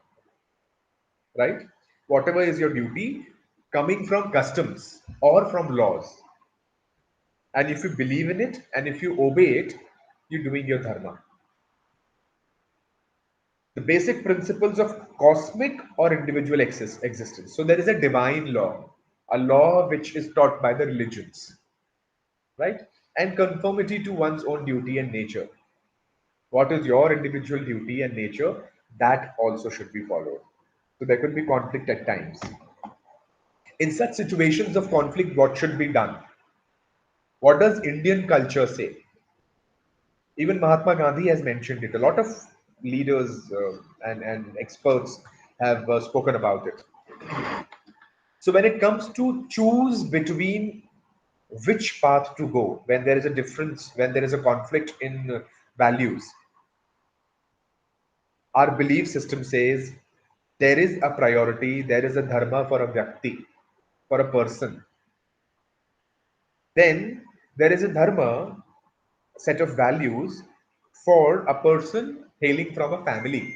right? Whatever is your duty coming from customs or from laws. And if you believe in it and if you obey it, you're doing your dharma. The basic principles of cosmic or individual existence. So there is a divine law, a law which is taught by the religions, right? And conformity to one's own duty and nature. What is your individual duty and nature? That also should be followed. So there could be conflict at times. In such situations of conflict, what should be done? What does Indian culture say? Even Mahatma Gandhi has mentioned it. A lot of leaders and experts have spoken about it. So when it comes to choose between which path to go, when there is a difference, when there is a conflict in values, our belief system says there is a priority, there is a dharma for a vyakti, for a person. Then there is a dharma set of values for a person hailing from a family,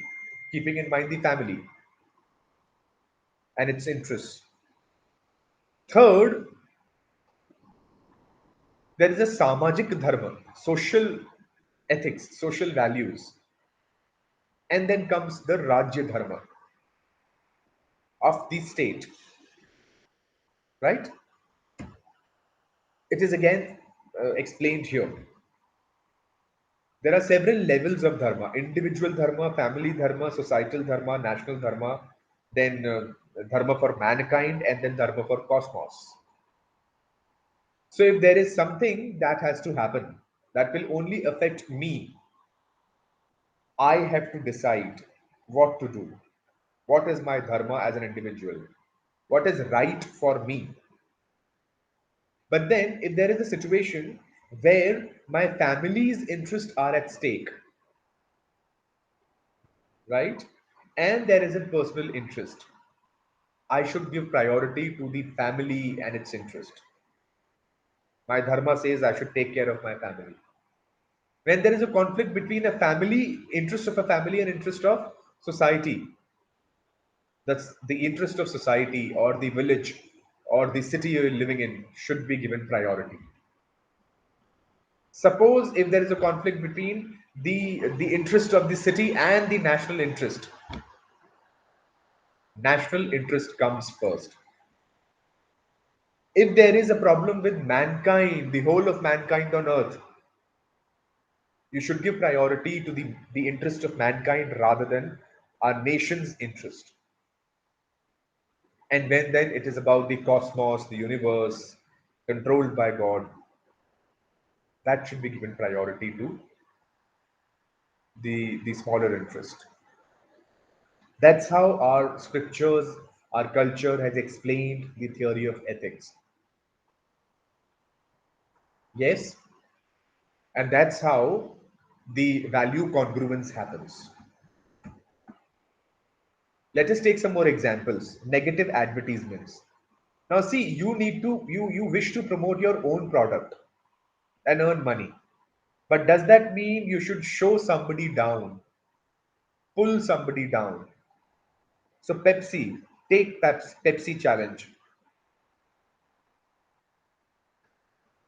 keeping in mind the family and its interests. Third, there is a samajik dharma, social ethics, social values. And then comes the Rajya Dharma of the state, right? It is again explained here. There are several levels of dharma: individual dharma, family dharma, societal dharma, national dharma, then dharma for mankind, and then dharma for cosmos. So, if there is something that has to happen that will only affect me, I have to decide what to do. What is my dharma as an individual? What is right for me? But then, if there is a situation where my family's interests are at stake, right? And there is a personal interest. I should give priority to the family and its interest. My dharma says I should take care of my family. When there is a conflict between a family, interest of a family and interest of society, that's the interest of society or the village or the city you're living in should be given priority. Suppose if there is a conflict between the interest of the city and the national interest comes first. If there is a problem with mankind, the whole of mankind on earth, you should give priority to the interest of mankind rather than our nation's interest. And when then it is about the cosmos, the universe, controlled by God, that should be given priority to the smaller interest. That's how our scriptures, our culture has explained the theory of ethics. Yes, and that's how the value congruence happens. Let us take some more examples. Negative advertisements. Now, see, you wish to promote your own product and earn money. But does that mean you should show somebody down, pull somebody down? So Pepsi, take Pepsi challenge.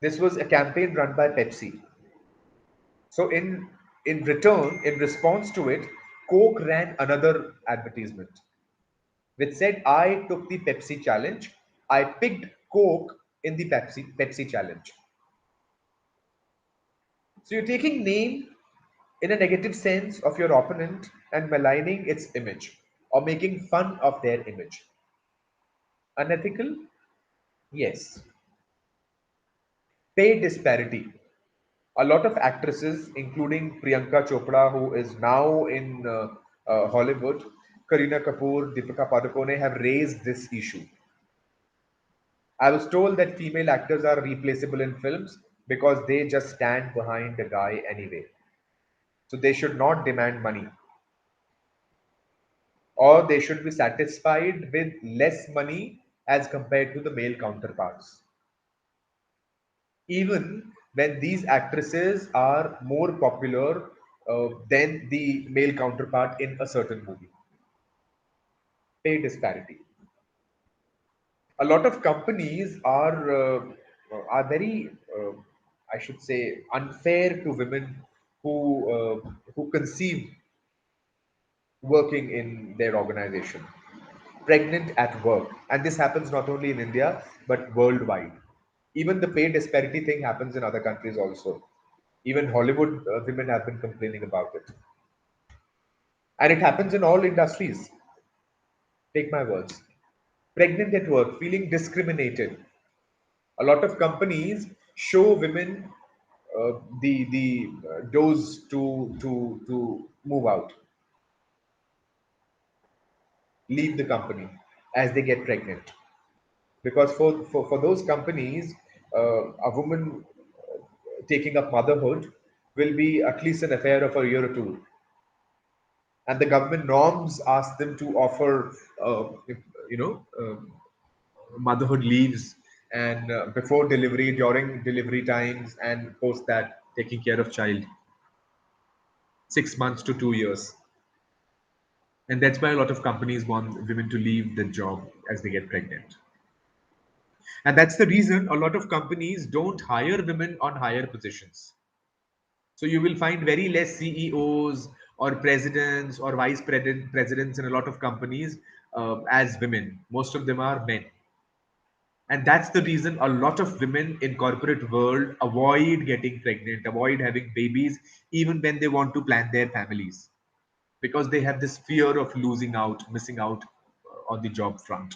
This was a campaign run by Pepsi. So in return, in response to it, Coke ran another advertisement which said, I took the Pepsi challenge. I picked Coke in the Pepsi challenge. So you're taking name in a negative sense of your opponent and maligning its image or making fun of their image. Unethical? Yes. Pay disparity. A lot of actresses, including Priyanka Chopra, who is now in Hollywood, Kareena Kapoor, Deepika Padukone, have raised this issue. I was told that female actors are replaceable in films because they just stand behind the guy anyway. So they should not demand money, or they should be satisfied with less money as compared to the male counterparts. Even when these actresses are more popular than the male counterpart in a certain movie. Pay disparity. A lot of companies are very, I should say, unfair to women who conceive working in their organization, pregnant at work, and this happens not only in India but worldwide. Even the pay disparity thing happens in other countries also. Even Hollywood women have been complaining about it. And it happens in all industries. Take my words. Pregnant at work, feeling discriminated. A lot of companies show women the doors to move out, leave the company as they get pregnant. Because for those companies, a woman taking up motherhood will be at least an affair of a year or two, and the government norms ask them to offer you know motherhood leaves and before delivery, during delivery times, and post that taking care of child, 6 months to 2 years. And that's why a lot of companies want women to leave the job as they get pregnant. And that's the reason a lot of companies don't hire women on higher positions. So you will find very less CEOs or presidents or presidents in a lot of companies as women. Most of them are men. And that's the reason a lot of women in corporate world avoid getting pregnant, avoid having babies, even when they want to plan their families, because they have this fear of losing out, missing out on the job front.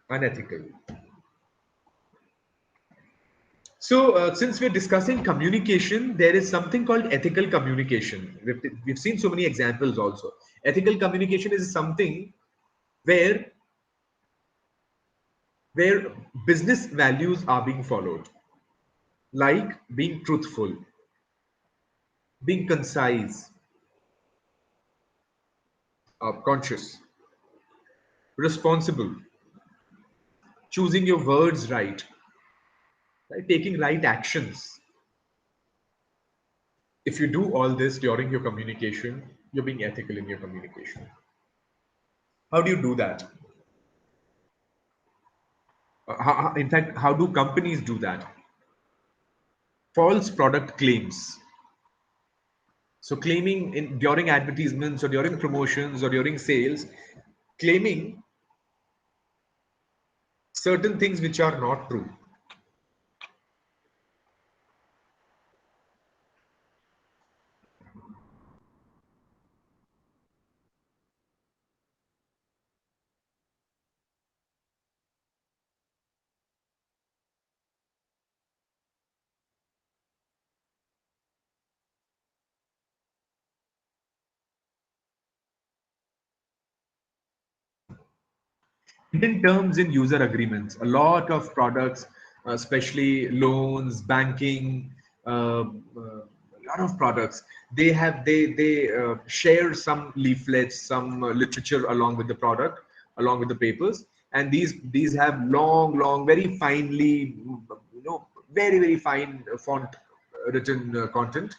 Unethical. So, since we're discussing communication, there is something called ethical communication. We've seen so many examples also. Ethical communication is something where where business values are being followed, like being truthful, being concise, conscious, responsible, choosing your words right, taking right actions. If you do all this during your communication, you're being ethical in your communication. How do you do that? In fact, how do companies do that? False product claims. So claiming during advertisements or during promotions or during sales, claiming certain things which are not true. Hidden terms in user agreements. A lot of products, especially loans, banking, a lot of products, they share some leaflets, some literature along with the product, along with the papers, and these have long, very finely, very fine font written content,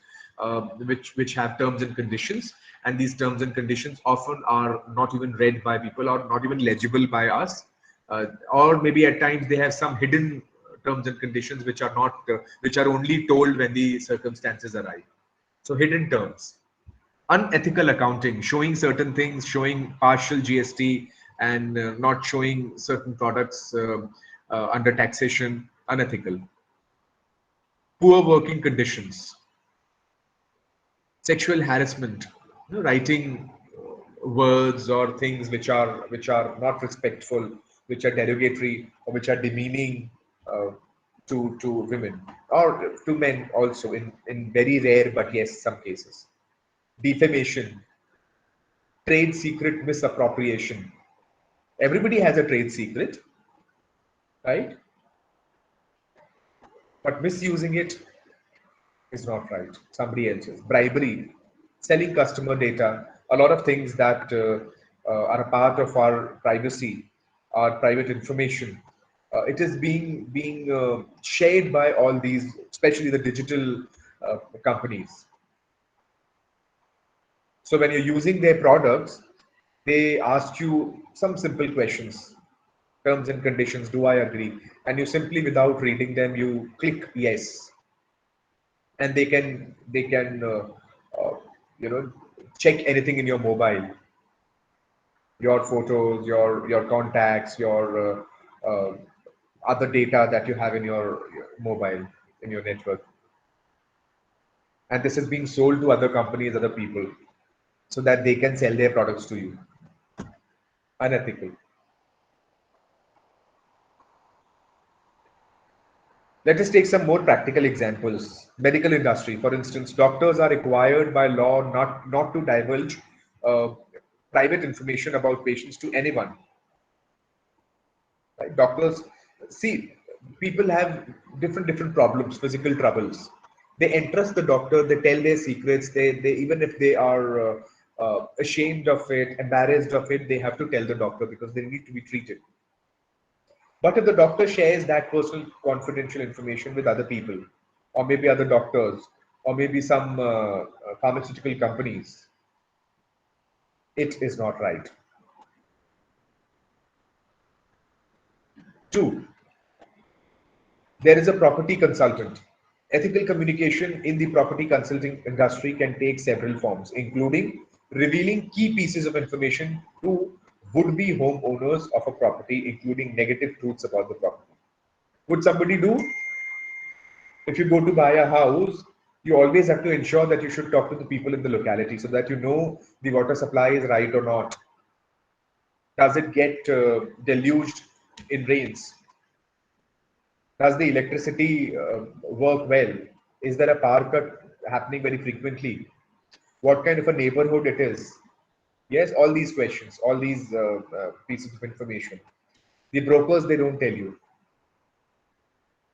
which have terms and conditions, and these terms and conditions often are not even read by people or not even legible by us, or maybe at times they have some hidden terms and conditions which are not which are only told when the circumstances arrive. So hidden terms. Unethical accounting, showing certain things, showing partial GST, and not showing certain products under taxation. Unethical. Poor working conditions, sexual harassment, writing words or things which are not respectful, which are derogatory or which are demeaning uh, to women or to men also, in very rare but yes some cases. Defamation, trade secret misappropriation. Everybody has a trade secret, right? But misusing it is not right. Somebody else's. Bribery, selling customer data, a lot of things that are a part of our privacy, our private information. It is being shared by all these, especially the digital companies. So when you're using their products, they ask you some simple questions, terms and conditions. Do I agree? And you simply, without reading them, you click yes, and they can you know check anything in your mobile, your photos, your contacts, your other data that you have in your mobile, in your network, and this is being sold to other companies, other people, so that they can sell their products to you. Unethical. Let us take some more practical examples. Medical industry, for instance, doctors are required by law not to divulge uh, private information about patients to anyone. Right? Doctors, see, people have different problems, physical troubles. They entrust the doctor. They tell their secrets. They even if they are ashamed of it, embarrassed of it, they have to tell the doctor because they need to be treated. But if the doctor shares that personal confidential information with other people, or maybe other doctors, or maybe some pharmaceutical companies, it is not right. Two, there is a property consultant. Ethical communication in the property consulting industry can take several forms, including revealing key pieces of information to would-be homeowners of a property, including negative truths about the property. Would somebody do? If you go to buy a house, you always have to ensure that you should talk to the people in the locality so that you know the water supply is right or not. Does it get deluged in rains? Does the electricity work well? Is there a power cut happening very frequently? What kind of a neighborhood it is? Yes, all these questions, all these pieces of information. The brokers, they don't tell you.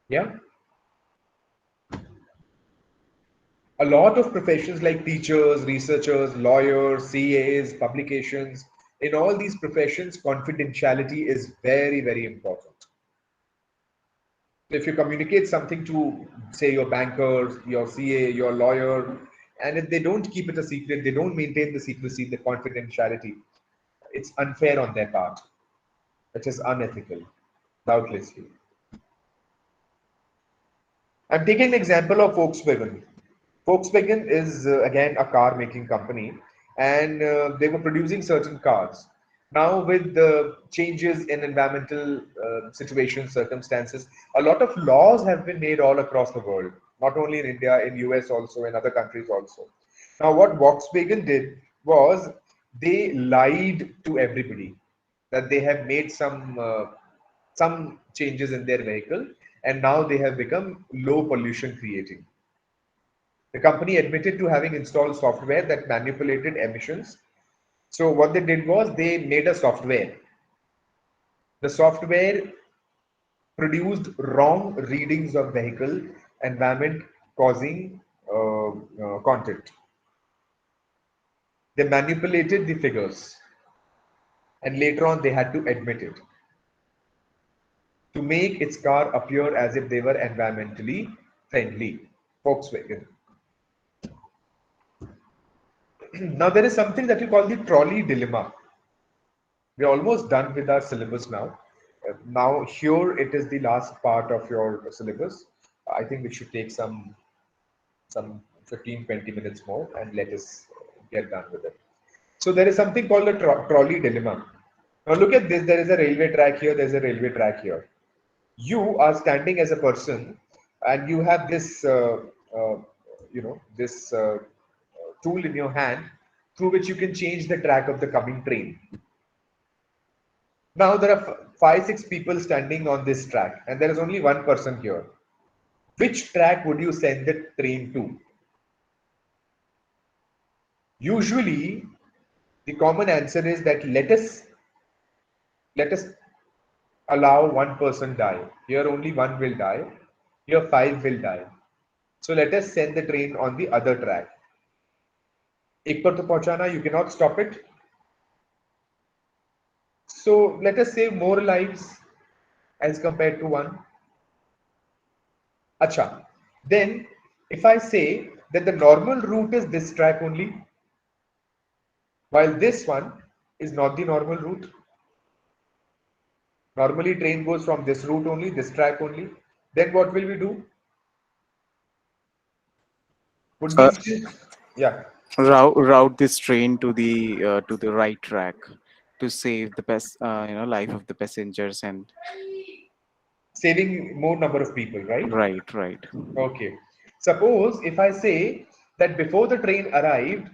Yeah. A lot of professions like teachers, researchers, lawyers, CAs, publications, in all these professions, confidentiality is very, very important. If you communicate something to, say, your banker, your CA, your lawyer, and if they don't keep it a secret, they don't maintain the secrecy, the confidentiality, it's unfair on their part. It is unethical, doubtlessly. I'm taking an example of Volkswagen. Volkswagen is again a car making company, and they were producing certain cars. Now, with the changes in environmental situations, circumstances, a lot of laws have been made all across the world, not only in India, in US also, in other countries also. Now, what Volkswagen did was they lied to everybody that they have made some changes in their vehicle, and now they have become low pollution creating. The company admitted to having installed software that manipulated emissions. So what they did was they made a software. The software produced wrong readings of vehicle environment causing content. They manipulated the figures, and later on they had to admit it to make its car appear as if they were environmentally friendly. Volkswagen. Now there is something that we call the trolley dilemma. We're almost done with our syllabus now. Now here it is the last part of your syllabus. I think we should take some 15-20 minutes more and let us get done with it. So there is something called the trolley dilemma. Now look at this. There is a railway track here. There's a railway track here. You are standing as a person, and you have this, uh, this tool in your hand through which you can change the track of the coming train. Now there are five, six people standing on this track, and there is only one person here. Which track would you send the train to? Usually, the common answer is that let us allow one person die. Here only one will die. Here five will die. So let us send the train on the other track. एक पर तो पहुंचाना, you cannot stop it. So let us save more lives as compared to one. Acha. Then if I say that the normal route is this track only, while this one is not the normal route. Normally train goes from this route only, this track only. Then what will we do? Would we Uh, still, yeah, route this train to the right track to save the life of the passengers and saving more number of people, right? right. Okay. Suppose if I say that before the train arrived,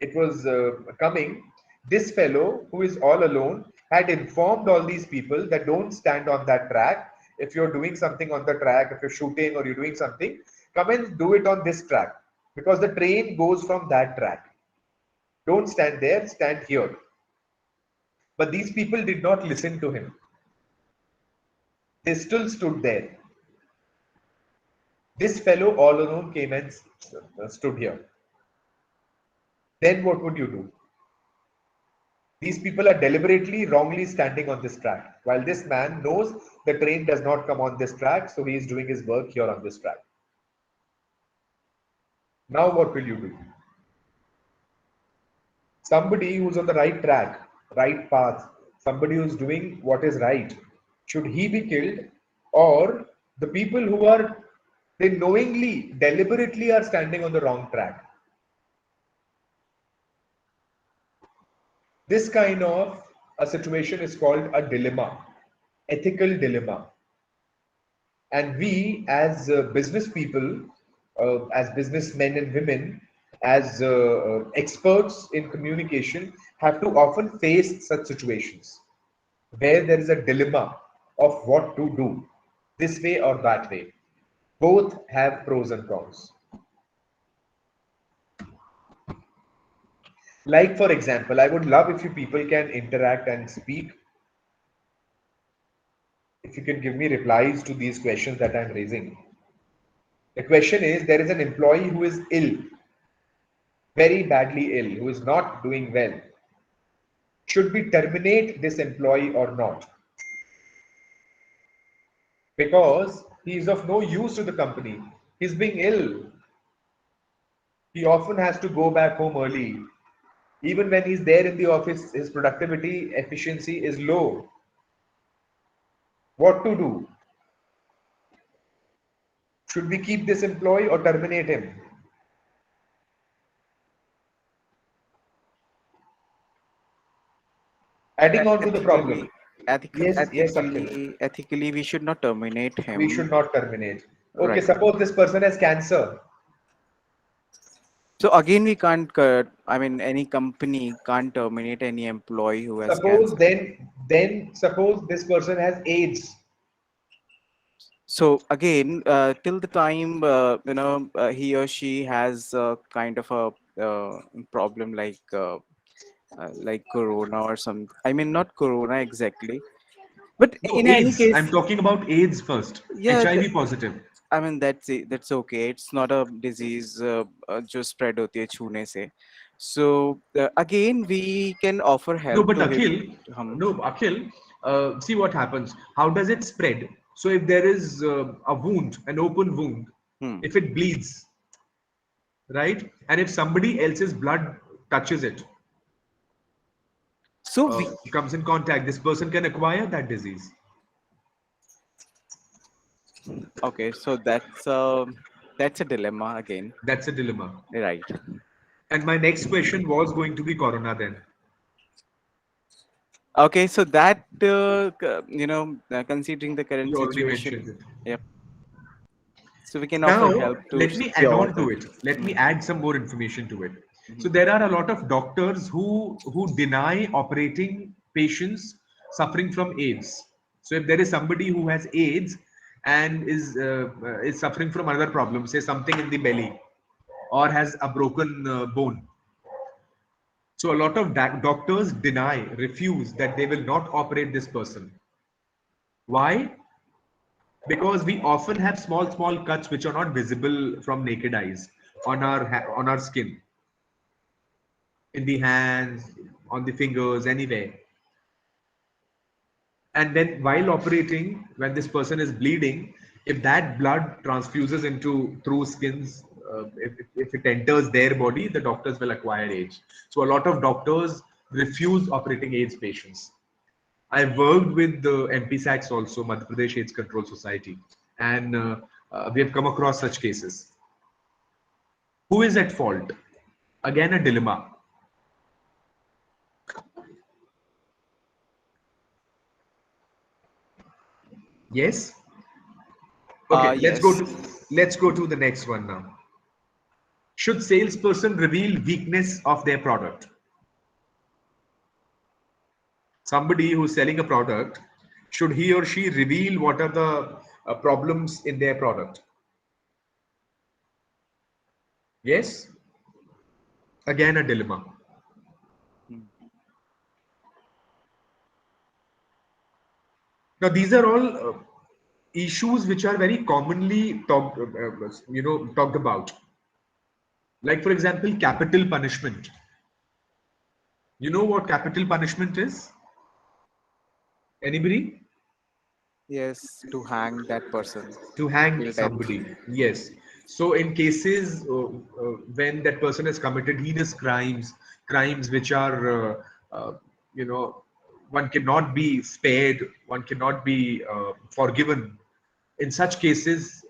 it was coming, this fellow who is all alone had informed all these people that don't stand on that track. If you're doing something on the track, if you're shooting or you're doing something, come and do it on this track because the train goes from that track. Don't stand there, stand here. But these people did not listen to him. They still stood there. This fellow all alone came and stood here. Then what would you do? These people are deliberately wrongly standing on this track, while this man knows the train does not come on this track, so he is doing his work here on this track. Now what will you do? Somebody who's on the right track, right path, somebody who's doing what is right, should he be killed, or the people who are, they knowingly, deliberately are standing on the wrong track? This kind of a situation is called a dilemma, ethical dilemma. And we, as business people, as businessmen and women, as experts in communication, have to often face such situations where there is a dilemma of what to do, this way or that way. Both have pros and cons. Like, for example, I would love if you people can interact and speak. if you can give me replies to these questions that I'm raising. The question is, there is an employee who is ill, very badly ill, who is not doing well. Should we terminate this employee or not? Because he is of no use to the company. He's being ill. He often has to go back home early. Even when he's there in the office, his productivity efficiency is low. What to do? Should we keep this employee or terminate him? Adding on to the problem. Yes, Akhil. Ethically, we should not terminate We him. should not terminate. Okay, Right. suppose this person has cancer. So again, we can't. I mean, any company can't terminate any employee who has Suppose cancer. then suppose this person has AIDS. So again, till the time he or she has kind of a problem like corona or some. I mean, not corona exactly, but No, in any AIDS. case, I'm talking about AIDS first. yeah. HIV positive. I mean, that's it. That's okay. It's not a disease just spread hoti hai chhune se. So again, we can offer No, help but to him. Akhil, see what happens. How does it spread? So if there is a wound, an open wound, Hmm. if it bleeds, right, and if somebody else's blood touches it, So we comes in contact, this person can acquire that disease. okay. So that's a dilemma again, That's a dilemma. right? And my next question was going to be corona then. Okay, so that considering the current You already situation, mentioned it. yep. So we can offer Now, help to let me add secure on to that. it. Let me add some more information to it. So Mhm. there are a lot of doctors who deny operating patients suffering from AIDS. So if there is somebody who has AIDS and is suffering from another problem, say something in the belly or has a broken bone, so a lot of doctors deny, refuse that they will not operate this person. Why? Because we often have small cuts which are not visible from naked eyes on on our skin, in the hands, on the fingers, anywhere. And then while operating, when this person is bleeding, if that blood transfuses into through skins, if it enters their body, the doctors will acquire AIDS. So a lot of doctors refuse operating AIDS patients. I've worked with the MPSACs also, Madhya Pradesh AIDS Control Society, and we have come across such cases. Who is at fault? Again, a dilemma. Yes. Okay, Yes. let's go to the next one now. Should salesperson reveal weakness of their product? Somebody who's selling a product, should he or she reveal what are the problems in their product? Yes. Again, a dilemma. Mm. Now, these are all issues which are very commonly talked about. Like, for example, capital punishment. You know what capital punishment is? Anybody? Yes, to hang that person To hang till death. somebody. Yes. So, in cases when that person has committed heinous crimes, crimes which are, you know, one cannot be spared, one cannot be forgiven. In such cases,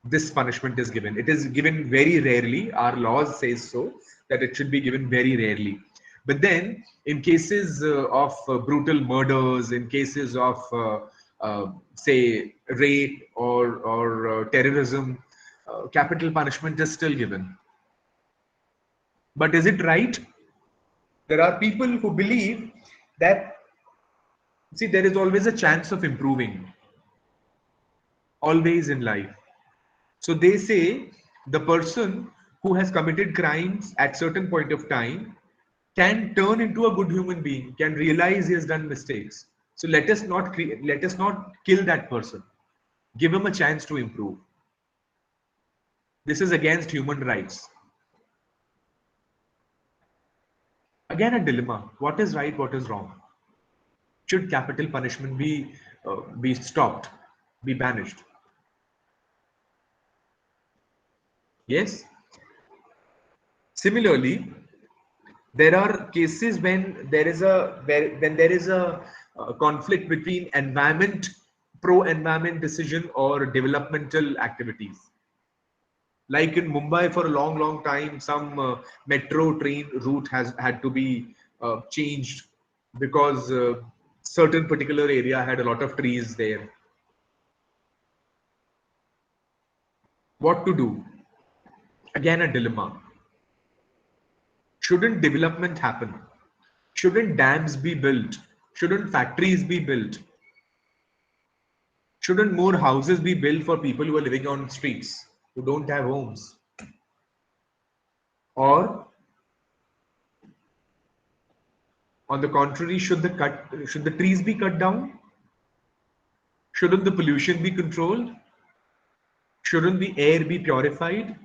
this punishment is given. It is given very rarely. Our laws says so that it should be given very rarely. But then, in cases of brutal murders, in cases of say rape or terrorism, capital punishment is still given. But is it right? There are people who believe that, see, there is always a chance of improving, always in life. So they say the person who has committed crimes at certain point of time can turn into a good human being, can realize he has done mistakes. So let us not kill that person. Give him a chance to improve. This is against human rights. Again, a dilemma. What is right? What is wrong? Should capital punishment be stopped, be banished? Yes. Similarly, there are cases when there is a conflict between pro-environment decision or developmental activities. Like in Mumbai, for a long time, some metro train route has had to be changed because certain particular area had a lot of trees there. What to do? Again, a dilemma. Shouldn't development happen? Shouldn't dams be built? Shouldn't factories be built? Shouldn't more houses be built for people who are living on streets, who don't have homes? Or on the contrary, should the trees be cut down? Shouldn't the pollution be controlled? Shouldn't the air be purified?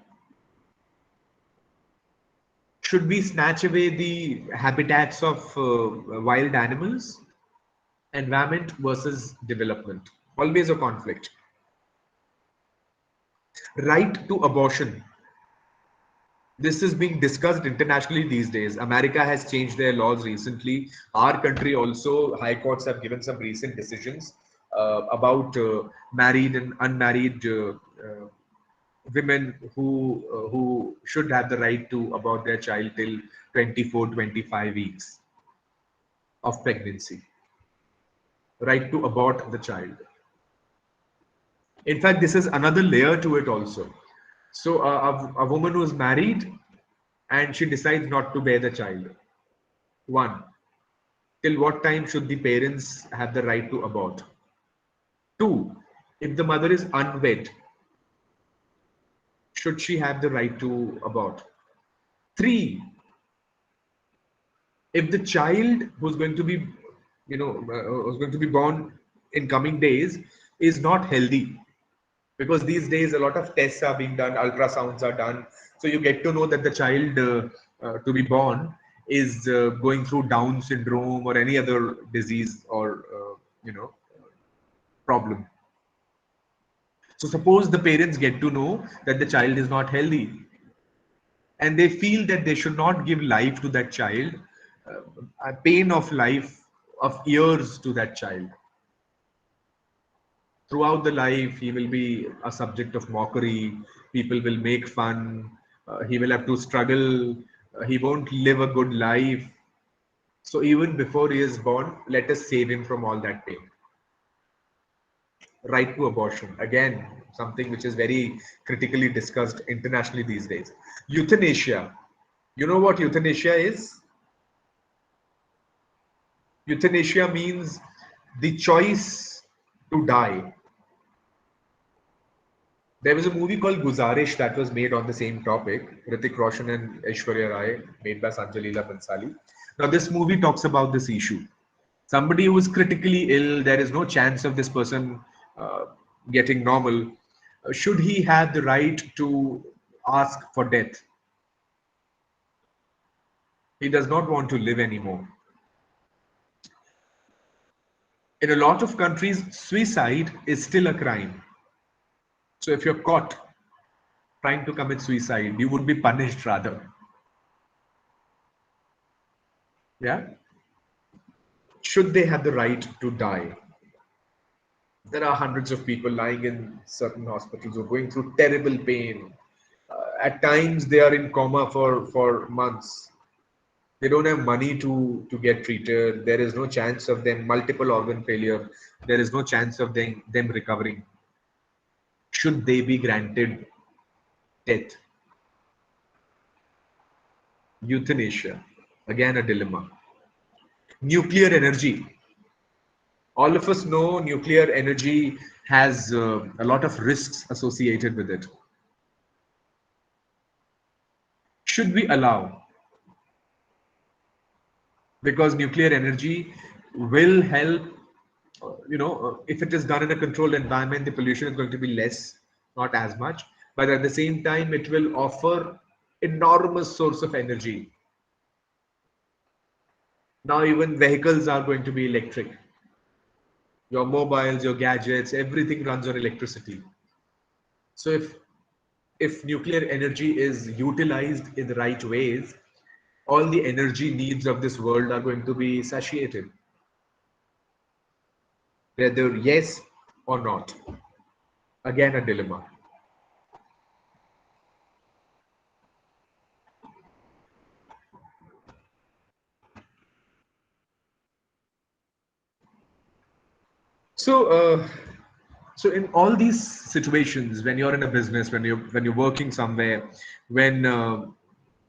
Should we snatch away the habitats of wild animals? Environment versus development. Always a conflict. Right to abortion. This is being discussed internationally these days. America has changed their laws recently. Our country also, high courts have given some recent decisions about married and unmarried women who should have the right to abort their child till 24-25 weeks of pregnancy. Right to abort the child. In fact, this is another layer to it also. So a woman who is married and she decides not to bear the child. One, till what time should the parents have the right to abort? Two, if the mother is unwed, should she have the right to abort? Three, if the child who's going to be, who's going to be born in coming days is not healthy, because these days a lot of tests are being done, ultrasounds are done, so you get to know that the child to be born is going through Down syndrome or any other disease or problem. So suppose the parents get to know that the child is not healthy and they feel that they should not give life to that child, a pain of life of years to that child. Throughout the life, he will be a subject of mockery. People will make fun. He will have to struggle. He won't live a good life. So even before he is born, let us save him from all that pain. Right to abortion. Again, something which is very critically discussed internationally these days. Euthanasia. You know what euthanasia is? Euthanasia means the choice to die. There was a movie called Guzarish that was made on the same topic. Hrithik Roshan and Aishwarya Rai, made by Sanjay Leela Bhansali. Now, this movie talks about this issue. Somebody who is critically ill, there is no chance of this person getting normal. Should he have the right to ask for death? He does not want to live anymore. In a lot of countries, suicide is still a crime. So if you're caught trying to commit suicide, you would be punished rather. Yeah? Should they have the right to die? There are hundreds of people lying in certain hospitals who are going through terrible pain. At times, they are in coma for months. They don't have money to get treated. There is no chance of them, multiple organ failure. There is no chance of them recovering. Should they be granted death? Euthanasia. Again, a dilemma. Nuclear energy. All of us know nuclear energy has a lot of risks associated with it. Should we allow? Because nuclear energy will help if it is done in a controlled environment, the pollution is going to be less, not as much. But at the same time, it will offer enormous source of energy. Now even vehicles are going to be electric. Your mobiles, your gadgets, everything runs on electricity. So if nuclear energy is utilized in the right ways, all the energy needs of this world are going to be satiated, whether yes or not. Again, a dilemma. So, so in all these situations, when you're in a business, when you're working somewhere, when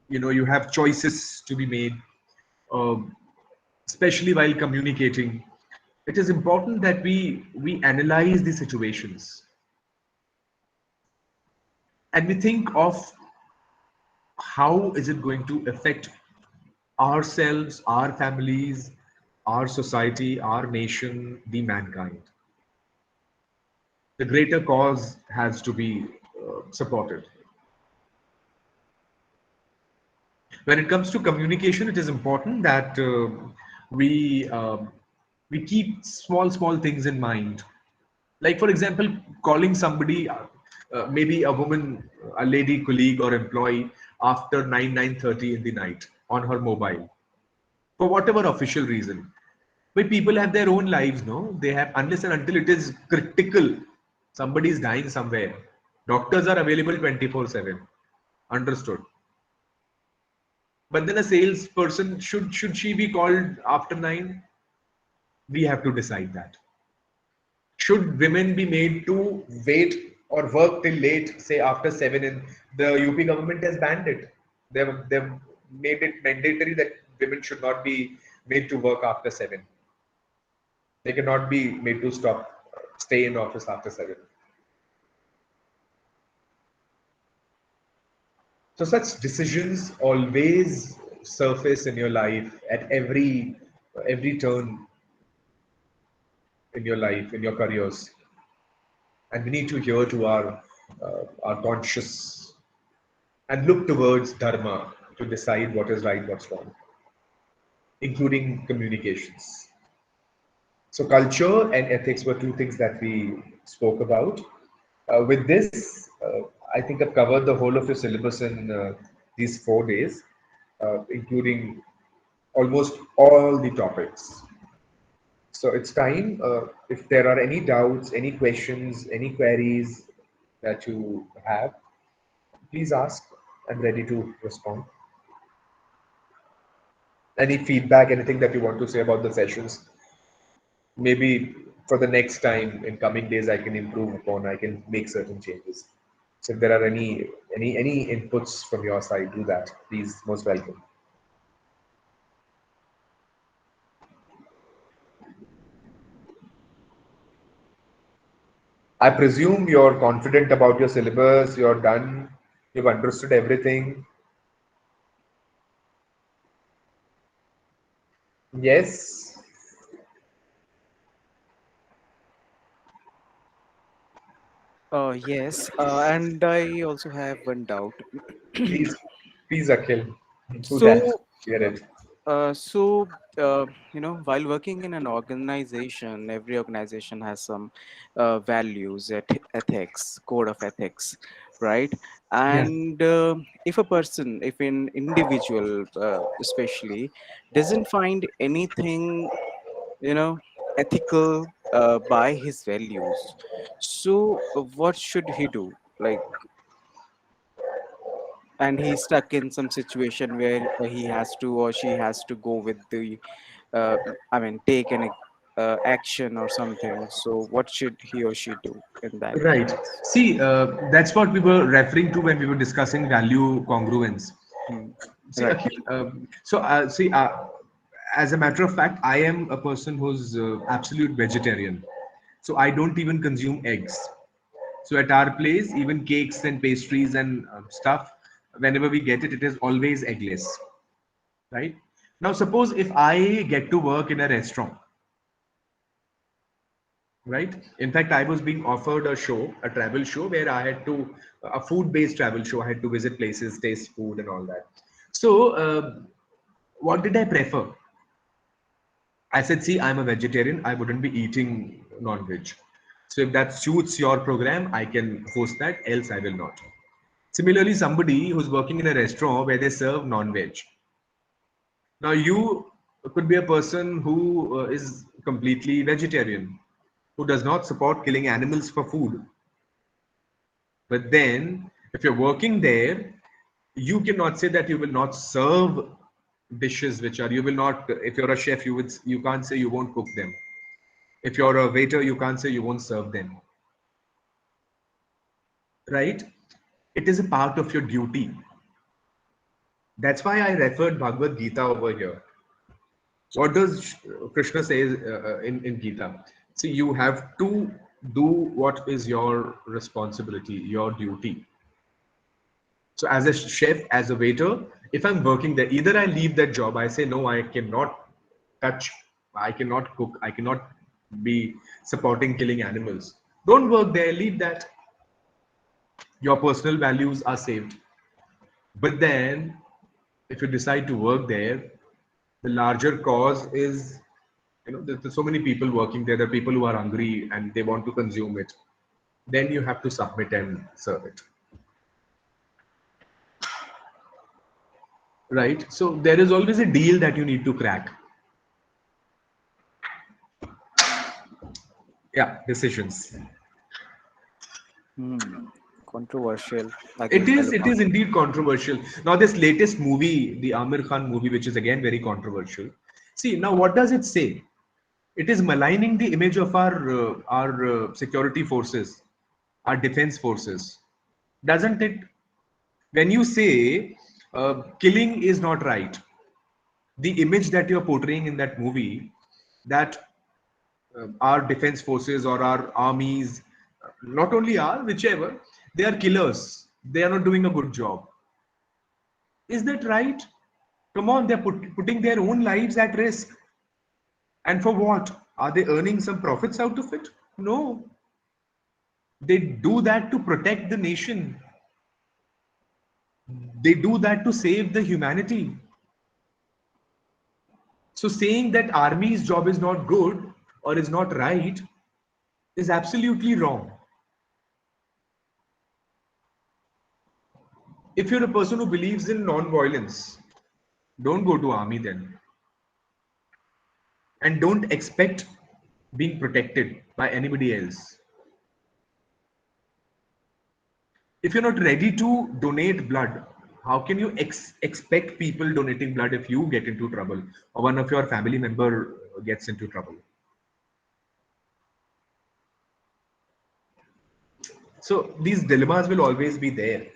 you have choices to be made, um, especially while communicating, it is important that we analyze the situations and we think of how is it going to affect ourselves, our families, our society, our nation, the mankind. The greater cause has to be supported. When it comes to communication, it is important that we we keep small things in mind. Like for example, calling somebody, maybe a woman, a lady colleague or employee after 9:30 in the night on her mobile for whatever official reason. But people have their own lives, no? They have, unless and until it is critical, somebody is dying somewhere. Doctors are available 24/7. Understood. But then a salesperson, should she be called after 9? We have to decide that. Should women be made to wait or work till late, say after 7? And the UP government has banned it. They've made it mandatory that women should not be made to work after 7. They cannot be made to stay in office after 7. So such decisions always surface in your life at every turn in your life, in your careers, and we need to hear to our conscious and look towards dharma to decide what is right, what's wrong, including communications. So culture and ethics were two things that we spoke about. With this, I think I've covered the whole of your syllabus in these 4 days, including almost all the topics. So it's time, if there are any doubts, any questions, any queries that you have, please ask. I'm ready to respond. Any feedback, anything that you want to say about the sessions? Maybe for the next time in coming days, I can improve upon, I can make certain changes. So if there are any inputs from your side, do that. Please, most welcome. I presume you're confident about your syllabus, you're done, you've understood everything. Yes, Yes, and I also have one doubt. please, please, Akhil, do that. So, Hear it. so while working in an organization, every organization has some values, ethics, code of ethics, right? Yeah. And if an individual, especially, doesn't find anything, ethical by his values, so what should he do? Like, and he's stuck in some situation where he has to or she has to go with the uh, take an action or something. So what should he or she do in that Right. case? See, that's what we were referring to when we were discussing value congruence. Hmm. See, Right. Akhil, as a matter of fact, I am a person who's absolute vegetarian. So I don't even consume eggs. So at our place, even cakes and pastries and stuff, whenever we get it, it is always eggless. Right? Now, suppose if I get to work in a restaurant right? In fact, I was being offered a show, a travel show, where I had to, a food based travel show, I had to visit places, taste food and all that. So what did I prefer? I said, see, I'm a vegetarian, I wouldn't be eating non-veg. So if that suits your program, I can host that, else I will not. Similarly, somebody who's working in a restaurant where they serve non-veg, now you could be a person who is completely vegetarian, who does not support killing animals for food. But then, if you're working there, you cannot say that you will not serve dishes which are, you will not, if you're a chef, you can't say you won't cook them. If you're a waiter, you can't say you won't serve them. Right? It is a part of your duty. That's why I referred Bhagavad Gita over here. What does Krishna says in Gita? See, you have to do what is your responsibility, your duty. So as a chef, as a waiter, if I'm working there, either I leave that job, I say, no, I cannot touch, I cannot cook, I cannot be supporting killing animals. Don't work there, leave that. Your personal values are saved. But then, if you decide to work there, the larger cause is, there's so many people working there. There are people who are hungry and they want to consume it. Then you have to submit and serve it. Right? So there is always a deal that you need to crack. Yeah, decisions. Controversial. It is indeed controversial. Now, this latest movie, the Amir Khan movie, which is again very controversial. See, now what does it say? It is maligning the image of our security forces, our defense forces, doesn't it? When you say killing is not right, the image that you're portraying in that movie, that our defense forces or our armies, not only are, whichever, they are killers. They are not doing a good job. Is that right? Come on, they're putting their own lives at risk. And for what? Are they earning some profits out of it? No. They do that to protect the nation. They do that to save the humanity. So saying that army's job is not good or is not right is absolutely wrong. If you're a person who believes in non-violence, don't go to army then. And don't expect being protected by anybody else. If you're not ready to donate blood, how can you expect people donating blood if you get into trouble or one of your family member gets into trouble? So these dilemmas will always be there.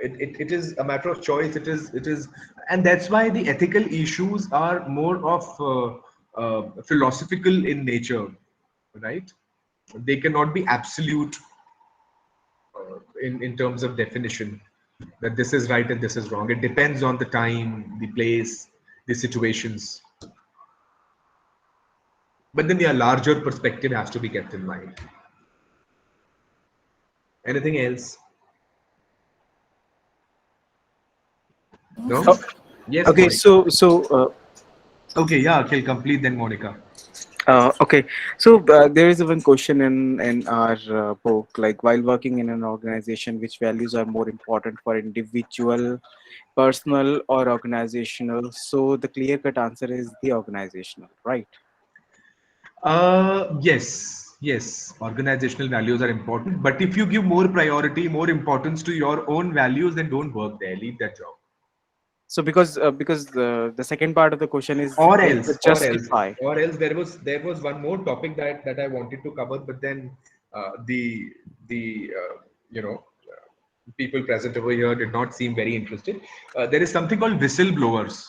It is a matter of choice. It is, and that's why the ethical issues are more of philosophical in nature, right? They cannot be absolute in terms of definition, that this is right and this is wrong. It depends on the time, the place, the situations. But then the larger perspective has to be kept in mind. Anything else? No? Oh, Yes, okay, Monica. Okay, yeah, Akhil, complete then Monica. okay. So there is one question in our book, like while working in an organization, which values are more important for individual, personal, or organizational? So the clear-cut answer is the organizational, right? Yes. Organizational values are important, but if you give more priority, more importance to your own values, then don't work there. Leave that job. So because the second part of the question is Or like else, or else, justify. or else, there was one more topic that I wanted to cover, but then the people present over here did not seem very interested. There is something called whistleblowers,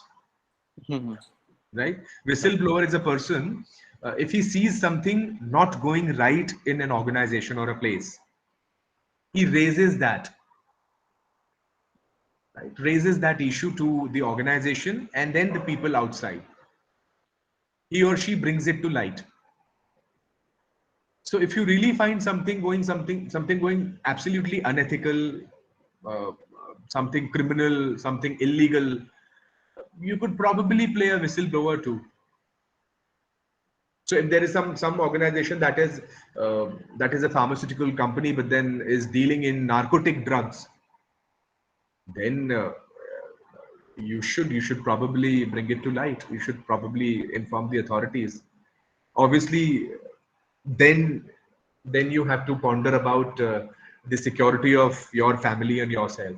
Mhm. right? Right. Whistleblower is a person, if he sees something not going right in an organization or a place, he raises that, right? Raises that issue to the organization and then the people outside. He or she brings it to light. So if you really find something going absolutely unethical, uh, something criminal, something illegal, you could probably play a whistleblower too. So if there is some organization that is a pharmaceutical company but then is dealing in narcotic drugs, then you should probably bring it to light. You should probably inform the authorities. Obviously, then you have to ponder about the security of your family and yourself.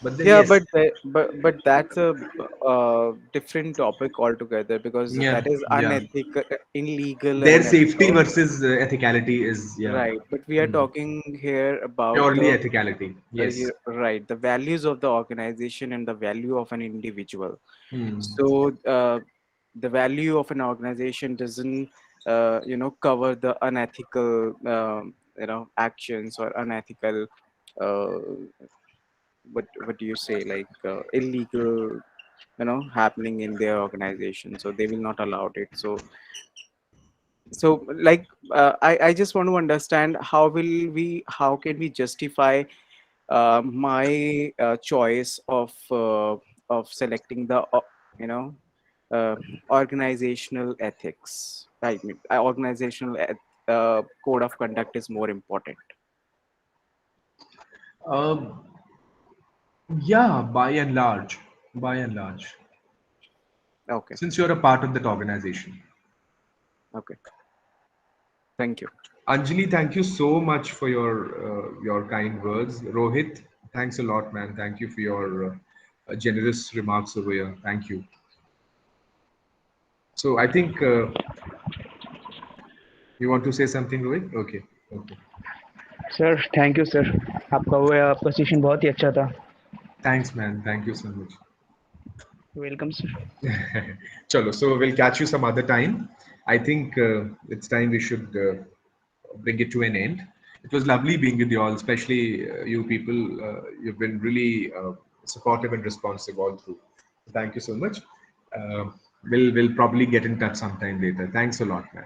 But then Yeah, yes, but that's a different topic altogether, because yeah, that is yeah. unethical, illegal, and Their safety unethical. versus ethicality is, yeah, Right, but we are mm, talking here about purely the ethicality. Yes. right, the values of the organization and the value of an individual. Hmm. So the value of an organization doesn't cover the unethical actions or unethical uh, what do you say, like illegal happening in their organization, so they will not allow it. So like I just want to understand, how can we justify my choice of selecting the you know uh, organizational ethics. I mean, code of conduct is more important. Um, yeah, by and large, Okay, since you're a part of that organization. okay, thank you. Anjali, thank you so much for your kind words. Rohit, thanks a lot, man. Thank you for your generous remarks over here. Thank you. So I think you want to say something, Rohit? Okay. Okay. Sir thank you sir, आपका session बहुत ही अच्छा था. Thanks, man. Thank you so much. Welcome sir. Chalo, so we'll catch you some other time. I think it's time we should bring it to an end. It was lovely being with you all, especially you people. You've been really supportive and responsive all through. Thank you so much. Uh, we'll probably get in touch sometime later. Thanks a lot, man.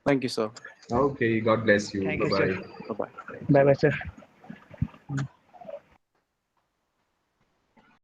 Thank you, sir. Okay, God bless you. Thank Bye you sir. bye. Bye bye. Bye bye sir.